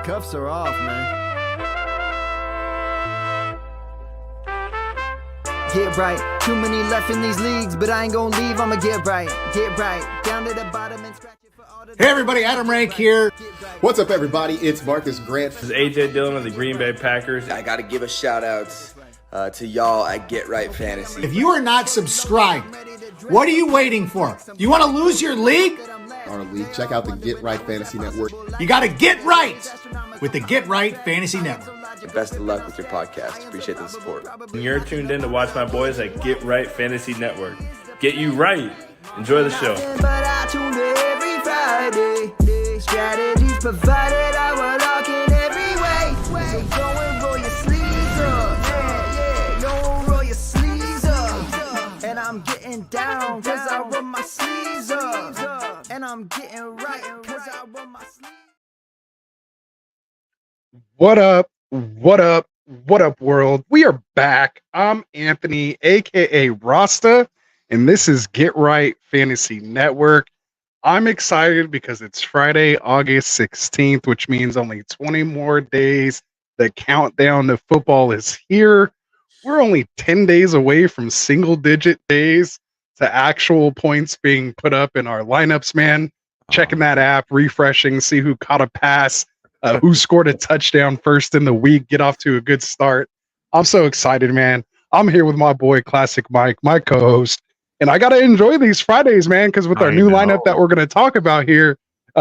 Cuffs are off, man. Get right. Too many left in these leagues, but I ain't gonna leave. I'ma get right. Get right. Down to the bottom and scratch it for all the... Hey everybody, Adam Rank here. What's up, everybody? It's Marcus Grant. This is AJ Dillon of the Green Bay Packers. I got to give a shout out to y'all at Get Right Fantasy. If you are not subscribed, what are you waiting for? You want to lose your league? Our league. Check out the Get Right Fantasy Network. You got to get right with the Get Right Fantasy Network. Best of luck with your podcast. Appreciate the support. And you're tuned in to watch my boys at Get Right Fantasy Network. Get you right. Enjoy the show. But I tune in every Friday. Strategies provided, I will lock in every way. So go and roll your sleeves up. Yeah, go roll your sleeves up. And I'm getting down cause I roll my sleeves up. And I'm getting right cause I roll my sleeves. What up? What up? What up, world? We are back. I'm Anthony, aka Rasta, and this is Get Right Fantasy Network. I'm excited because it's Friday, August 16th, which means only 20 more days. The countdown to football is here. We're only 10 days away from single-digit days to actual points being put up in our lineups, man. Checking that app, refreshing, see who caught a pass, who scored a touchdown first in the week, get off to a good start. I'm so excited, man. I'm here with my boy, Classic Mike, my co-host. And I got to enjoy these Fridays, man, because with our new lineup that we're going to talk about here,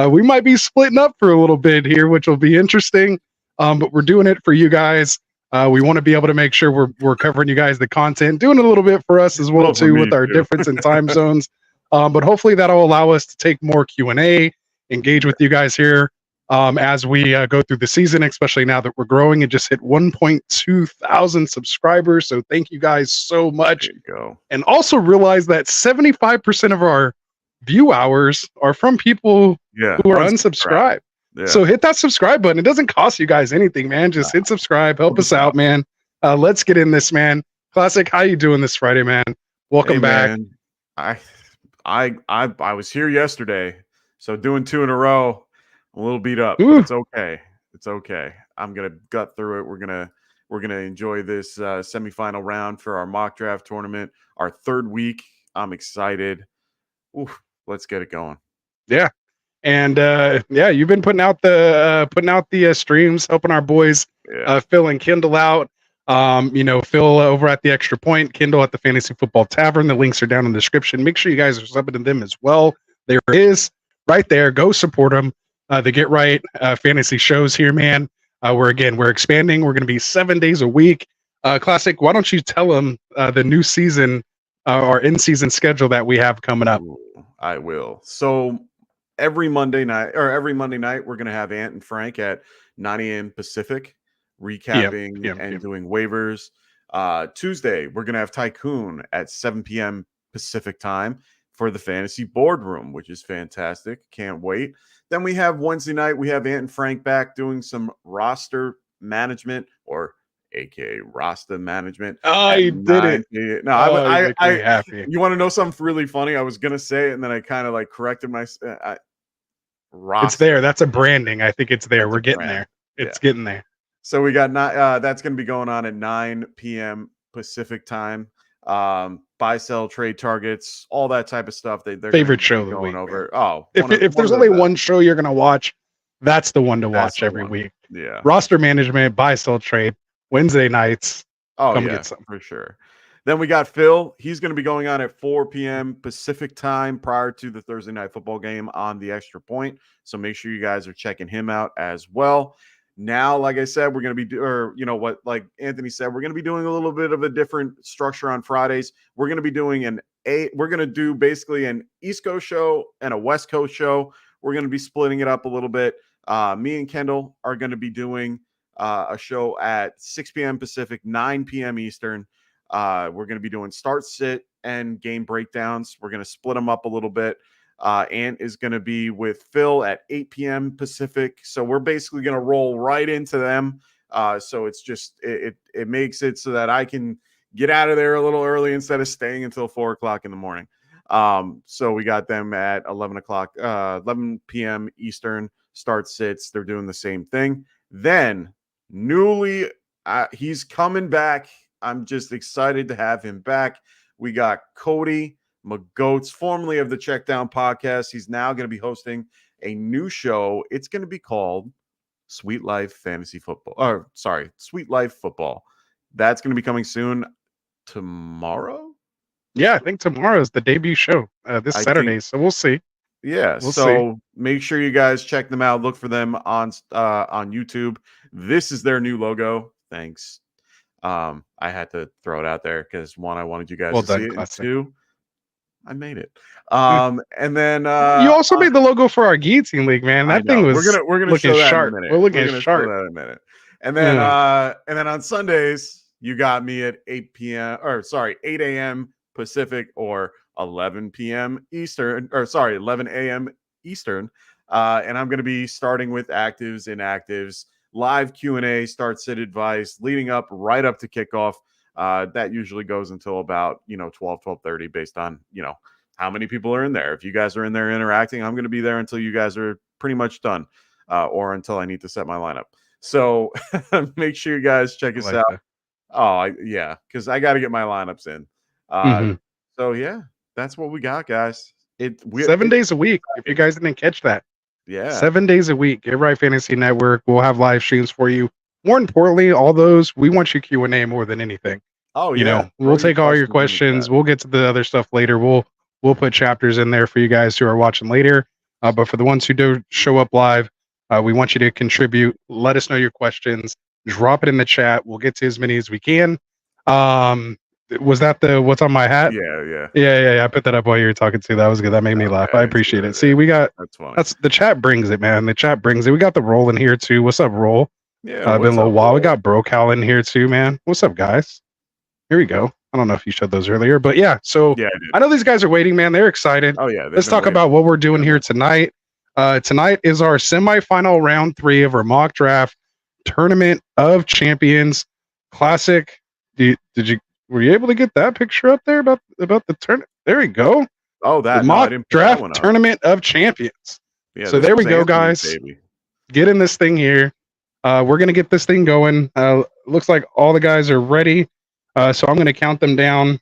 we might be splitting up for a little bit here, which will be interesting. But we're doing it for you guys. We want to be able to make sure we're covering you guys the content, doing it a little bit for us as well, too, with our difference in time zones. But hopefully that'll allow us to take more Q&A, engage with you guys here as we go through the season, especially now that we're growing and just hit 1.2 thousand subscribers. So thank you guys so much. There you go. And also realize that 75% of our view hours are from people who are unsubscribed. Yeah. So hit that subscribe button. It doesn't cost you guys anything, man. Just hit subscribe. Help us out, man. Let's get in this, man. Classic, how you doing this Friday, man? Welcome back. Man. I was here yesterday, so doing 2 in a row. I'm a little beat up, but it's okay. It's okay. I'm gonna gut through it. We're gonna enjoy this semifinal round for our mock draft tournament. Our 3rd week. I'm excited. Oof, let's get it going. Yeah, and you've been putting out the streams, helping our boys Phil and Kindle out. Phil over at the Extra Point, Kindle at the Fantasy Football Tavern. The links are down in the description. Make sure you guys are subbing to them as well. There it is, right there. Go support them. The Get Right fantasy shows here, man. We're expanding. We're going to be 7 days a week. Classic, why don't you tell them the new season or in-season schedule that we have coming up? I will. So every Monday night, we're going to have Ant and Frank at 9 a.m. Pacific, recapping and doing waivers. Tuesday, we're going to have Tycoon at 7 p.m. Pacific time for the fantasy boardroom, which is fantastic. Can't wait. Then we have Wednesday night, we have Ant and Frank back doing some roster management, or aka Rasta management. Oh, you did it. No, I you want to know something really funny? I was gonna say it, and then I kind of corrected myself. It's there. That's a branding. I think it's there. We're getting there. It's getting there. So we got that's gonna be going on at 9 p.m. Pacific time. Buy, sell, trade targets, all that type of stuff. They're favorite show of the going week. Over. Oh, if there's only one show you're gonna watch, that's the one to watch every week. Yeah. Roster management, buy, sell, trade, Wednesday nights. Oh, yeah, for sure. Then we got Phil. He's going to be going on at 4 p.m. Pacific time prior to the Thursday night football game on the Extra Point. So make sure you guys are checking him out as well. Now, like I said, we're going to be, like Anthony said, we're going to be doing a little bit of a different structure on Fridays. We're going to be doing we're going to do basically an East Coast show and a West Coast show. We're going to be splitting it up a little bit. Me and Kendall are going to be doing a show at 6 p.m. Pacific, 9 p.m. Eastern. We're going to be doing start, sit, and game breakdowns. We're going to split them up a little bit. Ant is going to be with Phil at 8 p.m. Pacific. So we're basically going to roll right into them. So it's just, it makes it so that I can get out of there a little early instead of staying until 4 o'clock in the morning. So we got them at 11 p.m. Eastern. start sits. They're doing the same thing. Then he's coming back. I'm just excited to have him back. We got Cody McGoats, formerly of the Checkdown Podcast. He's now going to be hosting a new show. It's going to be called Sweet Life Fantasy Football. Or sorry, Sweet Life Football. That's going to be coming soon. Tomorrow? Yeah, I think tomorrow is the debut show. This Saturday, so we'll see. Yeah, We'll so make sure you guys check them out. Look for them on YouTube. This is their new logo. Thanks. I had to throw it out there because one, I wanted you guys to see it, and two, I made it. And then you also made the logo for our guillotine league, man. That thing was we're gonna looking show that sharp. in a minute. We're looking gonna sharp. show that in a minute. And then on Sundays, you got me at 8 a.m. Pacific or 11 p.m. Eastern, or sorry, 11 a.m. Eastern. And I'm going to be starting with actives, inactives, live Q&A, start sit advice, leading up right up to kickoff. That usually goes until about 12:30 based on how many people are in there. If you guys are in there interacting, I'm going to be there until you guys are pretty much done, or until I need to set my lineup. So make sure you guys check us out. That. Oh, yeah, because I got to get my lineups in. So yeah, that's what we got, guys. 7 days a week. If you guys didn't catch that, yeah, 7 days a week. Get Right Fantasy Network. We'll have live streams for you. More importantly, all those, we want you Q&A more than anything. Oh yeah, we'll take all your questions. We'll get to the other stuff later. We'll put chapters in there for you guys who are watching later. But for the ones who do show up live, we want you to contribute. Let us know your questions. Drop it in the chat. We'll get to as many as we can. Was that the what's on my hat? Yeah. I put that up while you were talking too. That was good. That made me laugh. I appreciate it. See, we got that's the chat brings it, man. The chat brings it. We got the Roll in here too. What's up, Roll? Yeah, been a little while. We got Brocal in here too, man. What's up, guys? Here we go. I don't know if you showed those earlier, but yeah. So I know these guys are waiting, man. They're excited. Oh yeah. Let's talk about what we're doing here tonight. Tonight is our semifinal round 3 of our Mock Draft Tournament of Champions Classic. Were you able to get that picture up there about the tournament? There we go. Oh, that the Mock Draft Tournament of Champions. Yeah. So there we go, guys. Baby. Get in this thing here. We're gonna get this thing going. Looks like all the guys are ready. So I'm gonna count them down.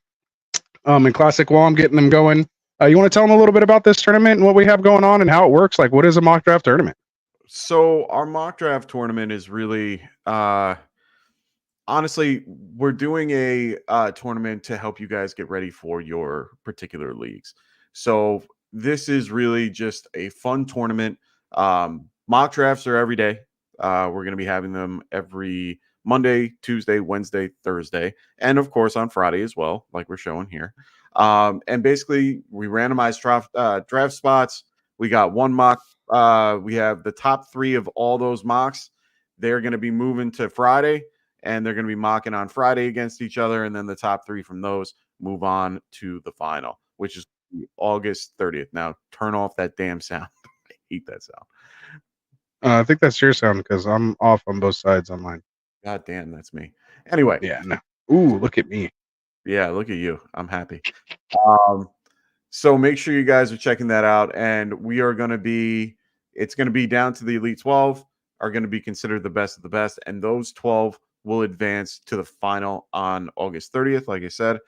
In Classic, while I'm getting them going, you want to tell them a little bit about this tournament and what we have going on and how it works? Like, what is a mock draft tournament? So our mock draft tournament is really, honestly, we're doing a tournament to help you guys get ready for your particular leagues. So this is really just a fun tournament. Mock drafts are every day. We're going to be having them every Monday, Tuesday, Wednesday, Thursday, and of course on Friday as well, like we're showing here. And basically we randomize draft spots. We got one mock. We have the top 3 of all those mocks. They're going to be moving to Friday, and they're going to be mocking on Friday against each other. And then the top 3 from those move on to the final, which is August 30th. Now turn off that damn sound. I hate that sound. I think that's your sound because I'm off on both sides on mine. God damn, that's me. Anyway. Yeah. No. Ooh, look at me. Yeah, look at you. I'm happy. So make sure you guys are checking that out. And we are going to be, it's going to be down to the Elite 12 are going to be considered the best of the best. And those 12 will advance to the final on August 30th. Like I said,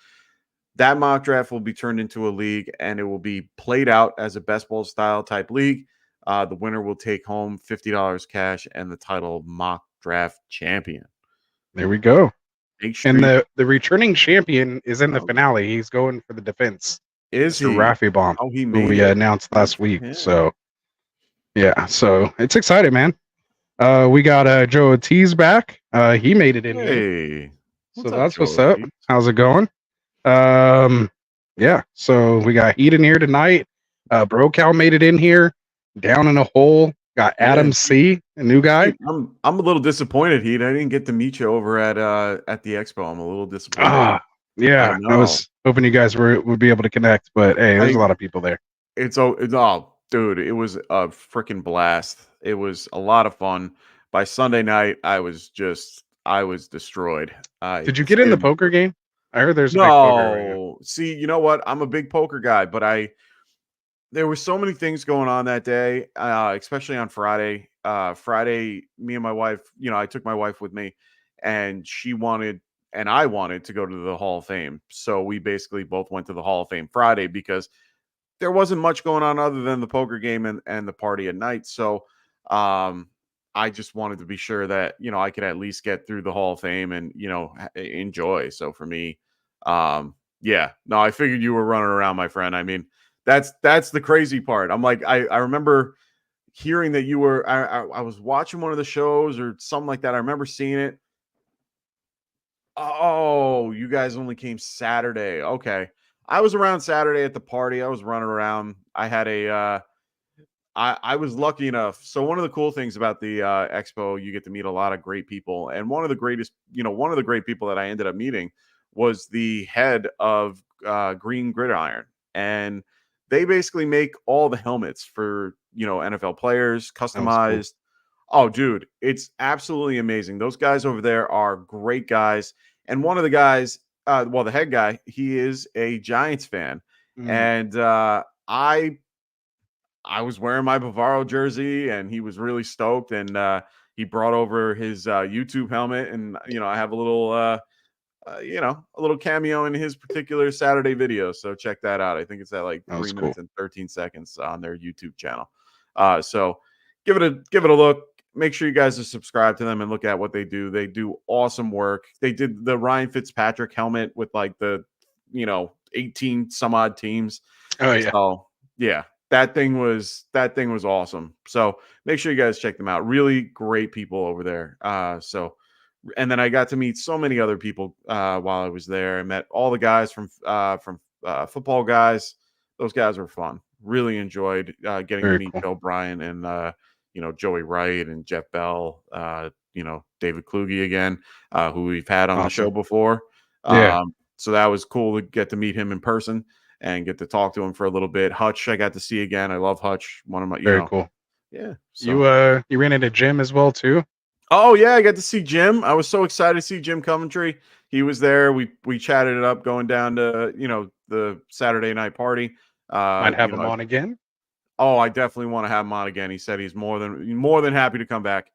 that mock draft will be turned into a league and it will be played out as a best ball style type league. The winner will take home $50 cash and the title of Mock Draft Champion. There we go. Sure and the returning champion is in the finale. He's going for the defense. Is he? Rafi Bomb. Oh, he made we announced last week. Yeah. So yeah, so it's exciting, man. We got Joe Ortiz back. He made it in. Hey, so that's what's up. How's it going? Yeah. So we got Heat in here tonight. Brocal made it in here. Down in a hole. Got Adam C, a new guy. I'm a little disappointed, Heat. I didn't get to meet you over at the expo. I'm a little disappointed. Yeah, I was hoping you guys would be able to connect, but hey, there's a lot of people there. It's dude, it was a freaking blast. It was a lot of fun. By Sunday night, I was destroyed. Did you get in the poker game? I heard there's no. See, you know what? I'm a big poker guy, but there were so many things going on that day, especially on Friday. Friday, me and my wife, I took my wife with me, and she wanted, and I wanted to go to the Hall of Fame. So we basically both went to the Hall of Fame Friday because there wasn't much going on other than the poker game and the party at night. So I just wanted to be sure that, I could at least get through the Hall of Fame and, enjoy. So for me, yeah, no, I figured you were running around, my friend. I mean, that's the crazy part. I'm like, I remember hearing that you were, I was watching one of the shows or something like that. I remember seeing it. Oh, you guys only came Saturday. Okay. I was around Saturday at the party. I was running around. I had I was lucky enough. So one of the cool things about the expo, you get to meet a lot of great people. And one of the great people that I ended up meeting was the head of Green Gridiron. And they basically make all the helmets for, NFL players, Sounds cool. customized. Oh, dude, it's absolutely amazing. Those guys over there are great guys. And one of the guys, the head guy, he is a Giants fan. Mm, And I was wearing my Bavaro jersey, and he was really stoked. And he brought over his YouTube helmet, and I have a little, a little cameo in his particular Saturday video. So check that out. I think it's at like that 3 was minutes cool. and 13 seconds on their YouTube channel. So give it a look. Make sure you guys are subscribed to them and look at what they do. They do awesome work. They did the Ryan Fitzpatrick helmet with like the 18 some odd teams. Oh yeah. So yeah, that thing was awesome. So make sure you guys check them out. Really great people over there. And then I got to meet so many other people while I was there. I met all the guys from Football Guys. Those guys were fun. Really enjoyed getting to Very meet cool. Joe Bryan and Joey Wright and Jeff Bell. David Kluge again, who we've had on the show Awesome. before. Yeah. So that was cool to get to meet him in person and get to talk to him for a little bit. Hutch, I got to see again. I love Hutch. One of my, Very cool. yeah. You So. you ran into Jim as well too? Oh yeah, I got to see Jim. I was so excited to see Jim Coventry. He was there. We chatted it up going down to the Saturday night party. Might have him on again. Oh, I definitely want to have him on again. He said he's more than happy to come back.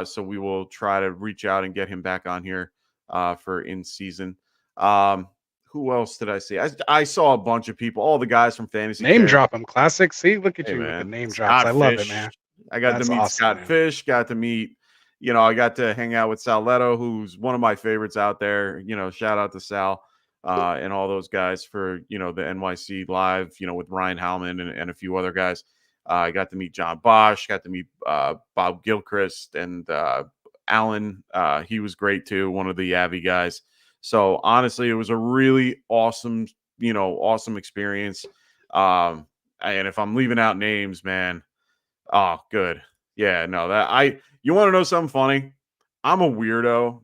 So we will try to reach out and get him back on here for in season. Who else did I see? I saw a bunch of people. All the guys from Fantasy Name Care. drop him. Classic. See, look at Hey, you with the man. name drops. Scott I love it, Fish. man. I got That's to meet awesome, Scott man. Fish. Got to meet. I got to hang out with Sal Leto, who's one of my favorites out there. Shout out to Sal and all those guys for the NYC Live. With Ryan Howman and a few other guys. I got to meet John Bosch. Got to meet Bob Gilchrist and Alan. He was great too. One of the Avi guys. So honestly, it was a really awesome, awesome experience. And if I'm leaving out names, man, oh, good. Yeah, no, you want to know something funny? I'm a weirdo.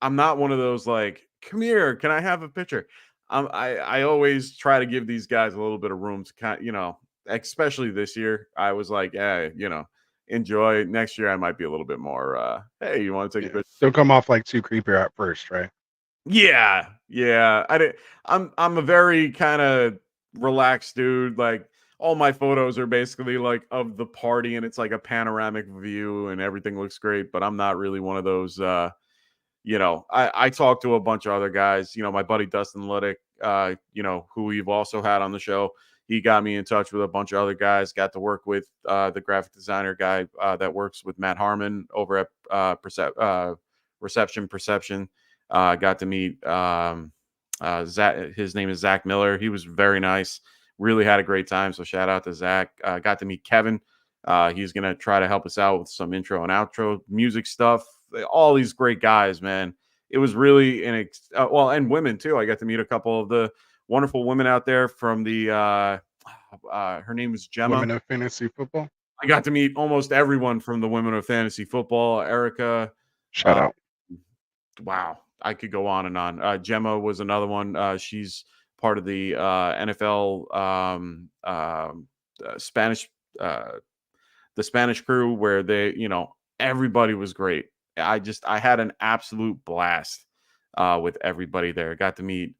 I'm not one of those like, come here, can I have a picture? I always try to give these guys a little bit of room to kind of, especially this year. I was like, hey, enjoy. Next year I might be a little bit more hey, you want to take a Yeah. picture? Don't come off like too creepy at first, right? Yeah. I'm a very kind of relaxed dude. Like all my photos are basically like of the party and it's like a panoramic view and everything looks great, but I'm not really one of those I talked to a bunch of other guys, my buddy Dustin Luddick, who we've also had on the show. He got me in touch with a bunch of other guys, got to work with the graphic designer guy that works with Matt Harmon over at Reception Perception. Got to meet Zach. His name is Zach Miller. He was very nice. Really had a great time. So shout out to Zach. Got to meet Kevin. He's going to try to help us out with some intro and outro music stuff. All these great guys, man. It was really and women too. I got to meet a couple of the wonderful women out there from the her name is Gemma. Women of fantasy football. I got to meet almost everyone from the Women of Fantasy Football. Erica. Shout out. Wow. I could go on and on. Gemma was another one. She's part of the NFL Spanish the Spanish crew where they, everybody was great. I had an absolute blast with everybody there. Got to meet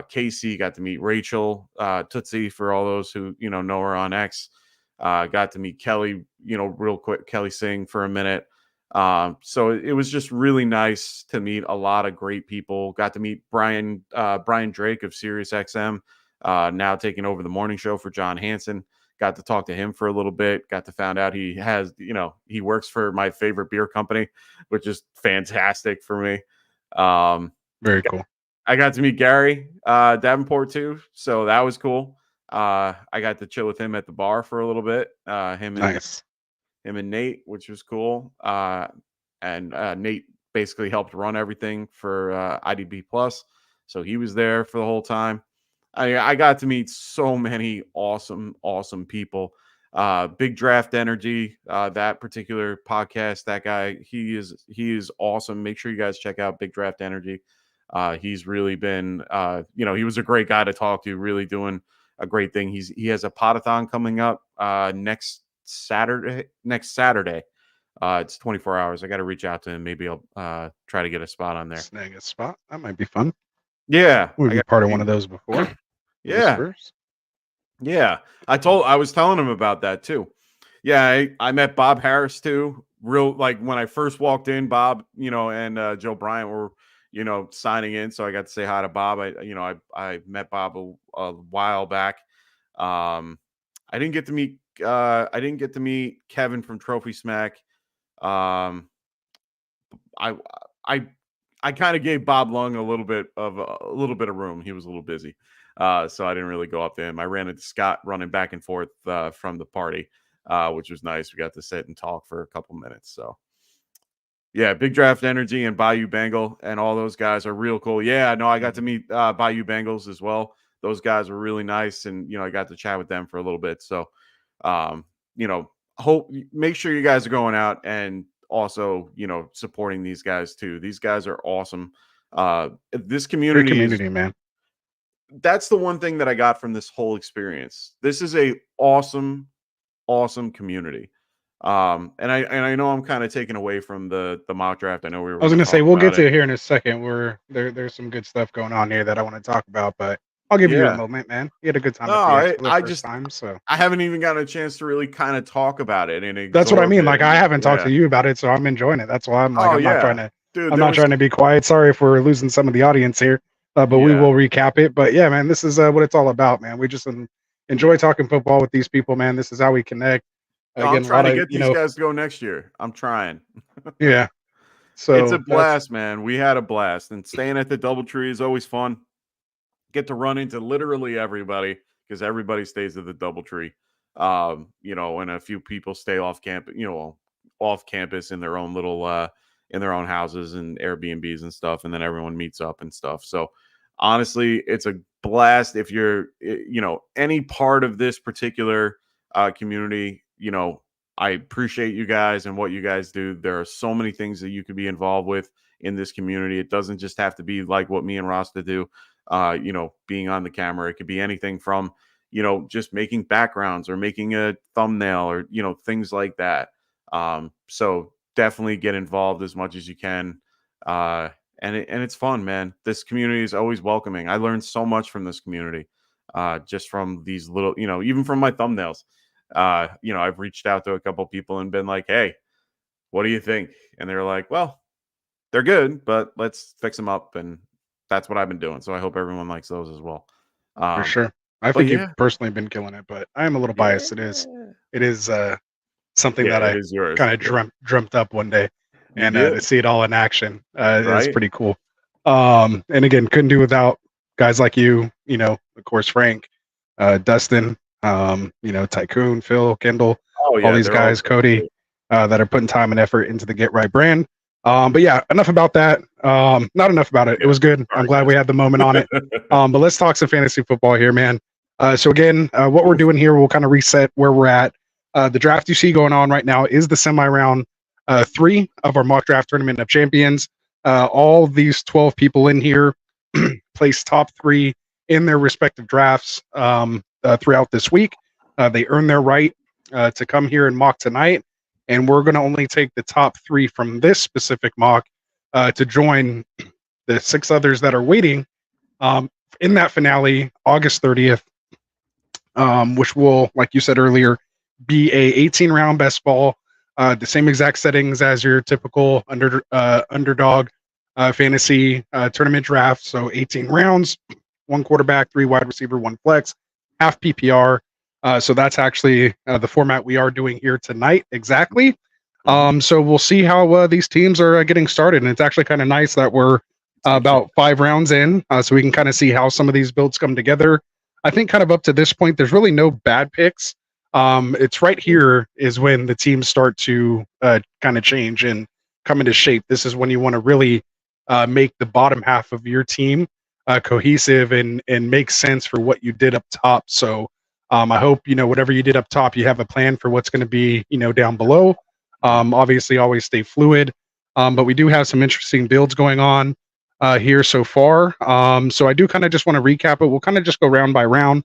Casey, got to meet Rachel, Tootsie, for all those who, know her on X. Got to meet Kelly, real quick, Kelly Singh for a minute. So it was just really nice to meet a lot of great people. Got to meet Brian Drake of SiriusXM, now taking over the morning show for John Hansen. Got to talk to him for a little bit. Got to find out he has, he works for my favorite beer company, which is fantastic for me. Very cool. I got to meet Gary Davenport too, so that was cool. I got to chill with him at the bar for a little bit. Him and Nate, which was cool. And Nate basically helped run everything for IDB Plus, so he was there for the whole time. I got to meet so many awesome people. Big Draft Energy, that particular podcast, that guy, he is awesome. Make sure you guys check out Big Draft Energy. He's really been, he was a great guy to talk to, really doing a great thing. He has a podathon coming up next Saturday. It's 24 hours. I got to reach out to him. Maybe I'll try to get a spot on there. Snag a spot. That might be fun. Yeah. We've been part of one of those before. Yeah. Yeah. I was telling him about that too. Yeah. I met Bob Harris too. Like when I first walked in, Bob, and Joe Bryant were, signing in. So I got to say hi to Bob. I met Bob a while back. I didn't get to meet Kevin from Trophy Smack. I kind of gave Bob Lung a little bit of room. He was a little busy. So I didn't really go up to him. I ran into Scott running back and forth from the party, which was nice. We got to sit and talk for a couple minutes. So yeah, Big Draft Energy and Bayou Bengal and all those guys are real cool. Yeah, no, I got to meet Bayou Bengals as well. Those guys were really nice, and I got to chat with them for a little bit. So make sure you guys are going out and also supporting these guys too. These guys are awesome. This community man. That's the one thing that I got from this whole experience. This is a awesome community. And I know I'm kind of taking away from the mock draft. I know I was going to say we'll get to it here in a second. There's some good stuff going on here that I want to talk about, but I'll give you a moment, man. You had a good time. I haven't even gotten a chance to really kind of talk about it. That's what I mean. Like I haven't talked to you about it, so I'm enjoying it. That's why I'm like, I'm not trying to be quiet. Sorry if we're losing some of the audience here, but we will recap it. But yeah, man, this is what it's all about, man. We just enjoy talking football with these people, man. This is how we connect. I'm trying to get these guys to go next year. I'm trying. Yeah. So it's a blast, man. We had a blast, and staying at the DoubleTree is always fun. Get to run into literally everybody because everybody stays at the DoubleTree. And a few people stay off campus in their own little in their own houses and Airbnbs and stuff, and then everyone meets up and stuff. So honestly, it's a blast. If you're any part of this particular community, I appreciate you guys and what you guys do. There are so many things that you could be involved with in this community. It doesn't just have to be like what me and Rasta do. Being on the camera, it could be anything from, just making backgrounds or making a thumbnail or, things like that. So definitely get involved as much as you can. And it's fun, man. This community is always welcoming. I learned so much from this community, just from these little, even from my thumbnails. I've reached out to a couple people and been like, hey, what do you think? And they're like, well, they're good, but let's fix them up. And that's what I've been doing. So I hope everyone likes those as well. For sure. I think you've personally been killing it, but I am a little biased. It is something that I kind of dreamt up one day, and to see it all in action is pretty cool. And again, couldn't do without guys like you, of course, Frank, Dustin, Tycoon, Phil, Kendall, all these guys, Cody, that are putting time and effort into the Get Right brand. But yeah, enough about that. Not enough about it. It was good. I'm glad we had the moment on it. But let's talk some fantasy football here, man. So again, what we're doing here, we'll kind of reset where we're at. The draft you see going on right now is the semi-round 3 of our mock draft tournament of champions. All these 12 people in here placed top 3 in their respective drafts throughout this week. They earn their right to come here and mock tonight. And we're going to only take the top 3 from this specific mock to join the 6 others that are waiting in that finale, August 30th, which will, like you said earlier, be a 18-round best ball, the same exact settings as your typical underdog fantasy tournament draft. So 18 rounds, 1 quarterback, 3 wide receiver, 1 flex, half PPR. So that's actually the format we are doing here tonight. Exactly. So we'll see how these teams are getting started. And it's actually kind of nice that we're about 5 rounds in, so we can kind of see how some of these builds come together. I think kind of up to this point, there's really no bad picks. It's right here is when the teams start to kind of change and come into shape. This is when you want to really make the bottom half of your team cohesive and make sense for what you did up top. So I hope, whatever you did up top, you have a plan for what's going to be, down below. Obviously, always stay fluid. But we do have some interesting builds going on here so far. So I do kind of just want to recap it. We'll kind of just go round by round.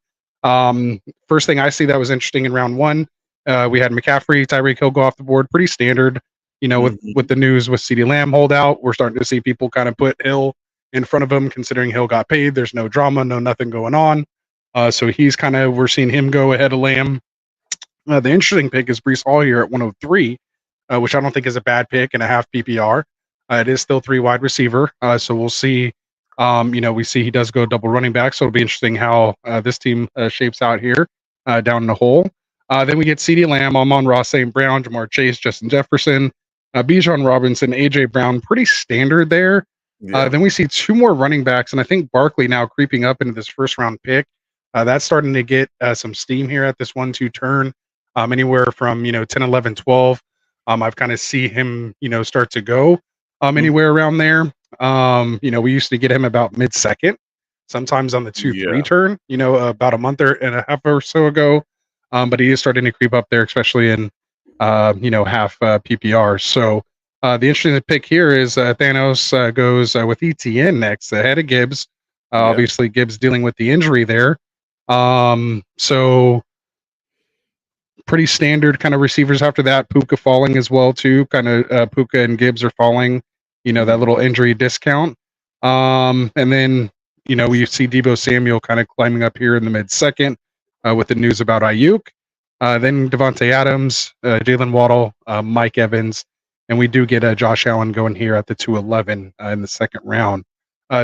First thing I see that was interesting in round 1, we had McCaffrey, Tyreek Hill go off the board. Pretty standard, with the news with CeeDee Lamb holdout. We're starting to see people kind of put Hill in front of him, considering Hill got paid. There's no drama, nothing going on. So he's we're seeing him go ahead of Lamb. The interesting pick is Breece Hall here at 103, which I don't think is a bad pick and a half PPR. It is still 3 wide receiver. So we'll see. We see he does go double running back. So it'll be interesting how this team shapes out here down in the hole. Then we get CeeDee Lamb, Amon-Ra St. Brown, Jamar Chase, Justin Jefferson, Bijan Robinson, AJ Brown. Pretty standard there. Yeah. Then we see 2 more running backs, and I think Barkley now creeping up into this first round pick. That's starting to get some steam here at this 1-2 turn, anywhere from 10, 11, 12. I've kind of see him start to go anywhere around there. We used to get him about mid-second, sometimes on the 2-3 turn, about a month and a half or so ago. But he is starting to creep up there, especially in half PPR. So the interesting pick here is Thanos goes with ETN next ahead of Gibbs. Obviously, Gibbs dealing with the injury there. So pretty standard kind of receivers after that. Puka falling as well too. Kind of Puka and Gibbs are falling. That little injury discount. And then we see Deebo Samuel kind of climbing up here in the mid-second with the news about Ayuk. Then Devontae Adams, Jalen Waddle, Mike Evans, and we do get Josh Allen going here at the 211 in the second round.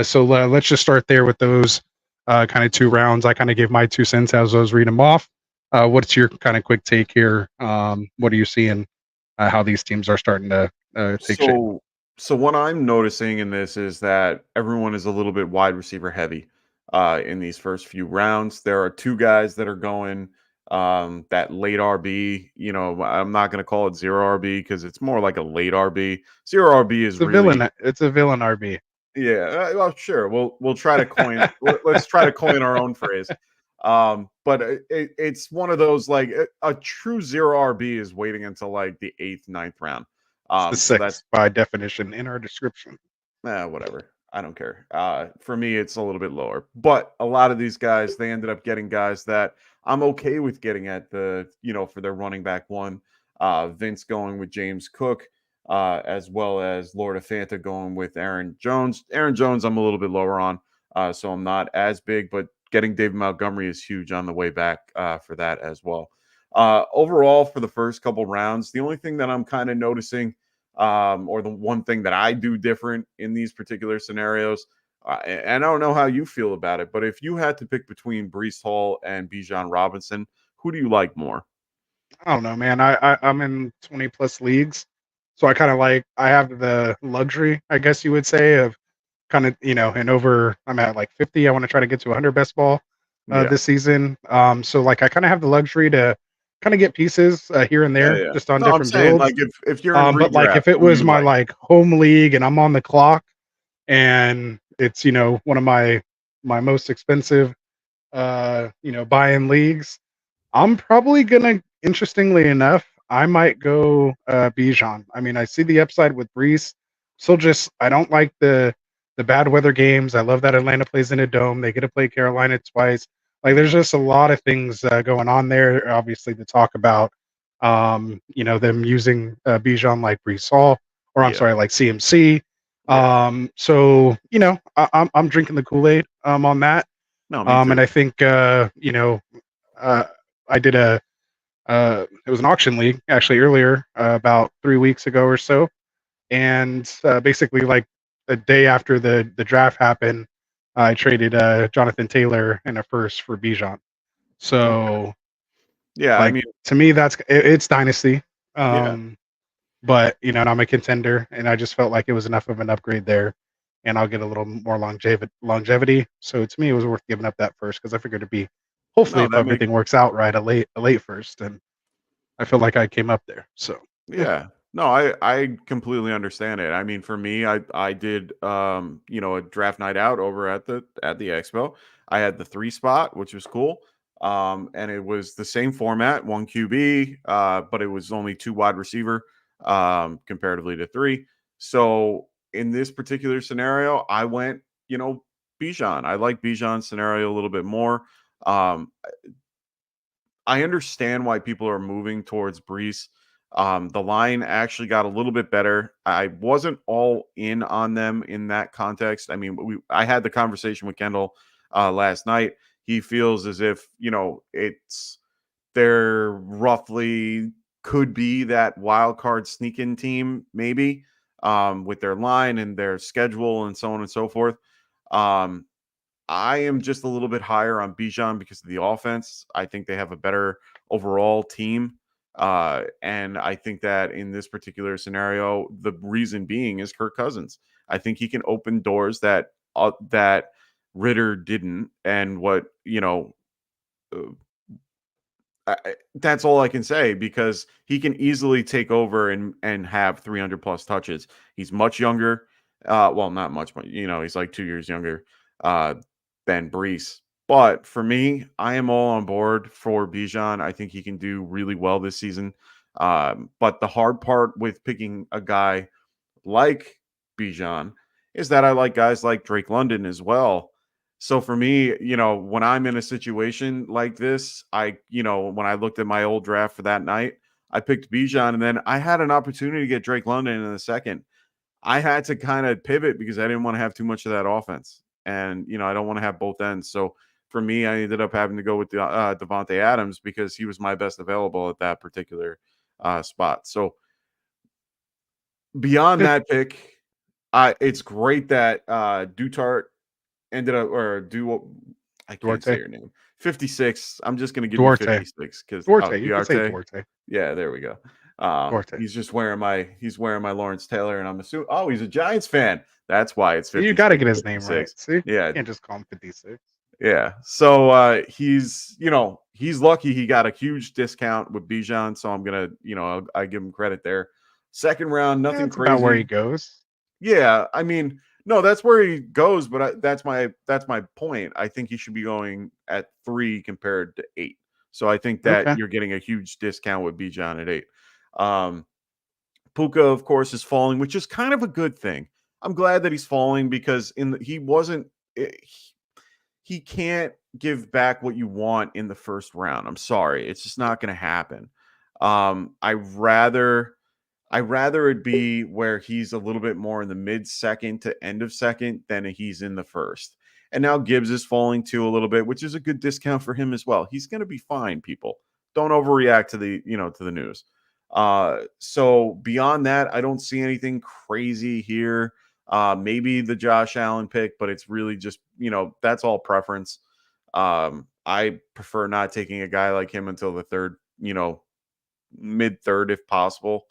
So let's just start there with those kind of 2 rounds. I kind of gave my 2 cents as I was reading them off. What's your kind of quick take here? What are you seeing? How these teams are starting to take shape? So what I'm noticing in this is that everyone is a little bit wide receiver heavy in these first few rounds. There are 2 guys that are going that late RB. I'm not going to call it 0 RB because it's more like a late RB. 0 RB is villain. It's a villain RB. Yeah, well, sure. We'll try to coin. Let's try to coin our own phrase. But it's one of those, like, a true 0 RB is waiting until like the 8th, 9th round. The 6th, that's by definition in our description. Whatever. I don't care. For me, it's a little bit lower. But a lot of these guys, they ended up getting guys that I'm okay with getting at the, for their running back 1. Vince going with James Cook, as well as Lord of Fanta going with Aaron Jones. Aaron Jones, I'm a little bit lower on, so I'm not as big, but getting David Montgomery is huge on the way back for that as well. Overall, for the first couple rounds, the only thing that I'm kind of noticing, or the one thing that I do different in these particular scenarios, and I don't know how you feel about it, but if you had to pick between Breece Hall and Bijan Robinson, who do you like more? I don't know, man. I'm in 20 plus leagues, so I have the luxury, I guess you would say, of kind of, and over, I'm at like 50. I want to try to get to 100 best ball this season. So I kind of have the luxury to kind of get pieces here and there, just on different builds. Like if you're in but if it was my home league and I'm on the clock and it's one of my most expensive buy-in leagues, I'm probably gonna, interestingly enough, I might go Bijan. I mean, I see the upside with Breece. So I don't like the bad weather games. I love that Atlanta plays in a dome. They get to play Carolina twice. There's just a lot of things going on there, obviously, to talk about, them using Bijan like Breece Hall, or I'm sorry, like CMC. So, I'm drinking the Kool-Aid on that. No, me too. And I think I did it was an auction league actually earlier, about 3 weeks ago or so, and basically like a day after the draft happened, I traded Jonathan Taylor and a first for Bijan. So Yeah, I like mean, to me it's dynasty. yeah. But and I'm a contender, and I just felt like it was enough of an upgrade there, and I'll get a little more longevity. So to me, it was worth giving up that first because I figured it'd be hopefully No, if that makes everything works out right, a late first, and I feel like I came up there. So Yeah. No, I completely understand it. I mean, for me, I did a draft night out over at the expo. I had the 3 spot, which was cool. And it was the same format, 1 QB, but it was only 2 wide receiver comparatively to 3. So in this particular scenario, I went, Bijan. I like Bijan's scenario a little bit more. Um, I understand why people are moving towards Brees. The line actually got a little bit better. I wasn't all in on them in that context. I mean, I had the conversation with Kendall last night. He feels as if, they're roughly could be that wild card sneak in team, maybe, with their line and their schedule and so on and so forth. I am just a little bit higher on Bijan because of the offense. I think they have a better overall team. And I think that in this particular scenario, the reason being is Kirk Cousins. I think he can open doors that Ritter didn't. And that's all I can say, because he can easily take over and have 300 plus touches. He's much younger. Well, not much, but he's like 2 years younger than Brees. But for me, I am all on board for Bijan. I think he can do really well this season. But the hard part with picking a guy like Bijan is that I like guys like Drake London as well. So for me, when I'm in a situation like this, when I looked at my old draft for that night, I picked Bijan, and then I had an opportunity to get Drake London in the second. I had to kind of pivot because I didn't want to have too much of that offense. And, I don't want to have both ends. So for me, I ended up having to go with the Devontae Adams because he was my best available at that particular spot. So beyond that pick, it's great that Dutart ended up, I can't say Duarte. your name. 56. I'm just going to give Duarte. you 56 because Duarte, you can say Duarte. Yeah, there we go. Duarte. He's wearing my Lawrence Taylor, and I'm assuming he's a Giants fan. That's why it's 56. You got to get his name right. 56. See, Yeah, you can't just call him 56. yeah. So he's lucky he got a huge discount with Bijan. So I'm gonna I give him credit there. Second round, nothing That's crazy. about where he goes. Yeah, I mean, no, that's where he goes, but that's my point. I think he should be going at 3 compared to 8. So I think that you're getting a huge discount with Bijan at 8. Puka, of course, is falling, which is kind of a good thing. I'm glad that he's falling because he can't give back what you want in the first round. I'm sorry, it's just not going to happen. I'd rather it be where he's a little bit more in the mid second to end of second than he's in the first. And now Gibbs is falling too a little bit, which is a good discount for him as well. He's going to be fine, people. Don't overreact to the news. So beyond that, I don't see anything crazy here. Maybe the Josh Allen pick, but it's really just, that's all preference. I prefer not taking a guy like him until the third, mid third if possible.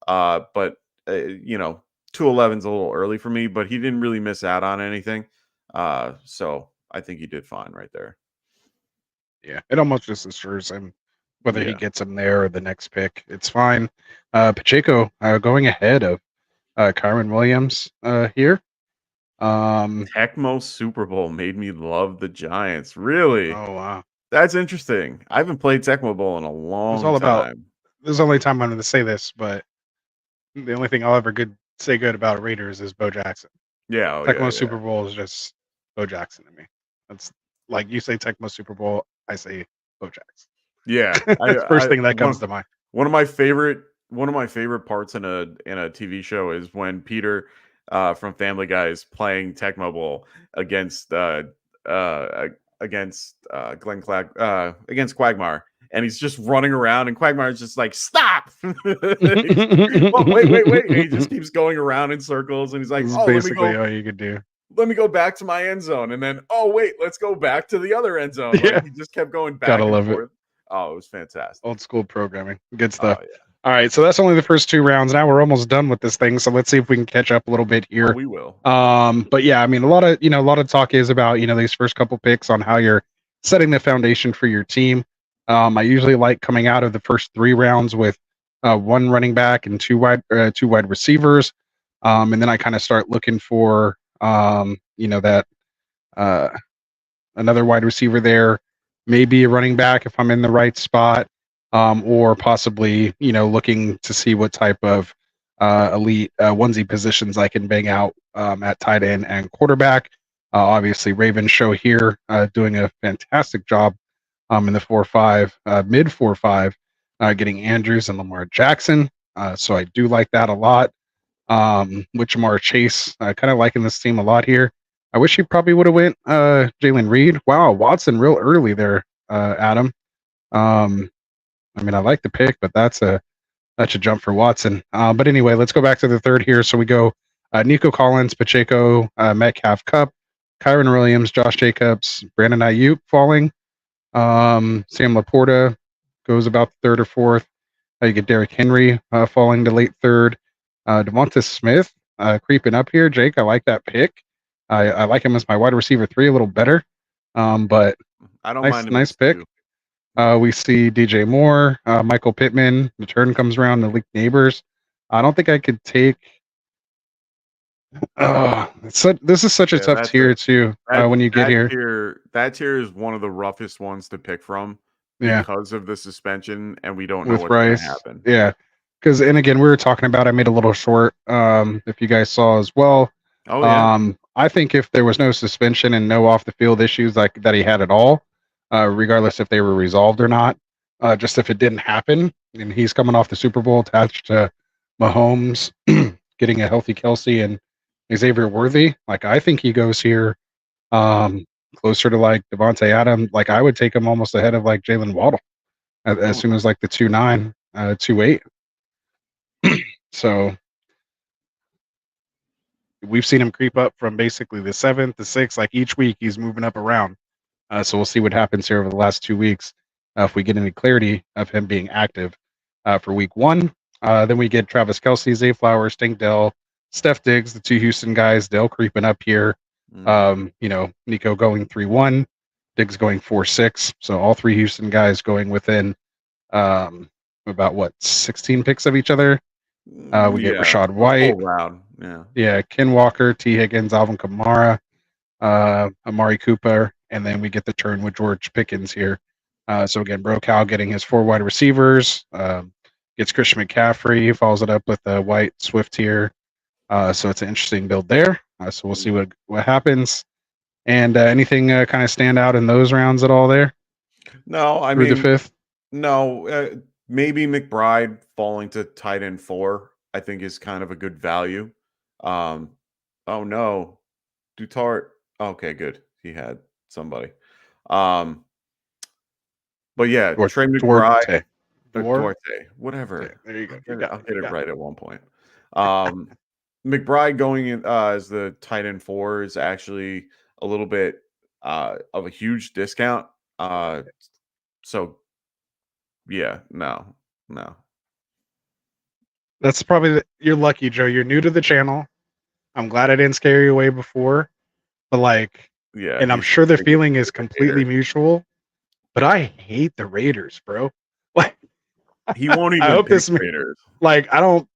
But 211 is a little early for me, but he didn't really miss out on anything. So I think he did fine right there. Yeah, it almost just assures him whether he gets him there or the next pick. It's fine. Pacheco going ahead of Kyron Williams here. Tecmo Super Bowl made me love the Giants. Really? Oh wow, that's interesting. I haven't played Tecmo Bowl in a long time. This is the only time I'm going to say this, but the only thing I'll ever say good about Raiders is Bo Jackson. Yeah, Tecmo Super Bowl is just Bo Jackson to me. That's like you say Tecmo Super Bowl, I say Bo Jackson. Yeah, first thing that comes to mind. One of my favorite parts in a TV show is when Peter from Family Guy is playing Tecmo Bowl against against against Quagmire, and he's just running around, and Quagmire's just like, stop. Well, wait. And he just keeps going around in circles, and he's like, This is oh, basically all you could do. let me go back to my end zone, and then let's go back to the other end zone. Yeah. He just kept going back Gotta and love forth. Oh, it was fantastic. Old school programming. Good stuff. Oh, yeah. All right, so that's only the first 2 rounds. Now we're almost done with this thing, so let's see if we can catch up a little bit here. We will. But yeah, I mean, a lot of talk is about these first couple picks on how you're setting the foundation for your team. I usually like coming out of the first 3 rounds with 1 running back and 2 wide receivers, and then I kind of start looking for that another wide receiver there, maybe a running back if I'm in the right spot. Or possibly, looking to see what type of elite onesie positions I can bang out at tight end and quarterback. Obviously, Raven Show here doing a fantastic job in the 4-5, mid 4-5, getting Andrews and Lamar Jackson. So I do like that a lot. With Jamar Chase, kind of liking this team a lot here. I wish he probably would have went Jalen Reed. Wow, Watson real early there, Adam. I mean, I like the pick, but that's a jump for Watson. But anyway, let's go back to the third here. So we go Nico Collins, Pacheco, Metcalf, Cup, Kyron Williams, Josh Jacobs, Brandon Ayuk falling. Sam Laporta goes about the 3rd or 4th. You get Derrick Henry falling to late 3rd. Devonta Smith creeping up here. Jake, I like that pick. I like him as my wide receiver 3 a little better. But I don't mind. Nice pick. We see DJ Moore, Michael Pittman. The turn comes around. The League Neighbors. I don't think I could take. This is such a tough tier too. When you get here, that tier is one of the roughest ones to pick from. Yeah, because of the suspension, and we don't know with what's going Rice. to happen. Yeah, because and again, we were talking about. I made a little short. If you guys saw as well. Oh yeah. I think if there was no suspension and no off the field issues like that he had at all. Regardless if they were resolved or not, just if it didn't happen, and he's coming off the Super Bowl attached to Mahomes, getting a healthy Kelsey and Xavier Worthy, like I think he goes here closer to like Devontae Adams. Like I would take him almost ahead of like Jalen Waddle as soon as like the 2.9, 2.8. So we've seen him creep up from basically the 7th to 6th. Like each week he's moving up around. So we'll see what happens here over the last 2 weeks if we get any clarity of him being active for week 1. Then we get Travis Kelce, Zay Flowers, Tank Dell, Steph Diggs, the 2 Houston guys. Dell creeping up here. Nico going 3-1, Diggs going 4-6. So all 3 Houston guys going within about 16 picks of each other. We get Rashad White. Yeah, Ken Walker, T. Higgins, Alvin Kamara, Amari Cooper. And then we get the turn with George Pickens here. So again, Brokow getting his 4 wide receivers, gets Christian McCaffrey, follows it up with White, Swift here. So it's an interesting build there. So we'll see what happens. And anything kind of stand out in those rounds at all there? No, I mean the 5th. No, maybe McBride falling to tight end 4. I think is kind of a good value. Oh no, Dutart. Okay, good. He had somebody. But yeah, Trey McBride, Duarte, whatever. Okay, there you go. I'll get it right at one point. McBride going in as the tight end 4 is actually a little bit of a huge discount. So yeah, no. That's probably you're lucky, Joe. You're new to the channel. I'm glad I didn't scare you away before, but like. Yeah, and I'm sure the feeling is completely mutual, but I hate the Raiders, bro. Like he won't even. I hope this Raiders. Like I don't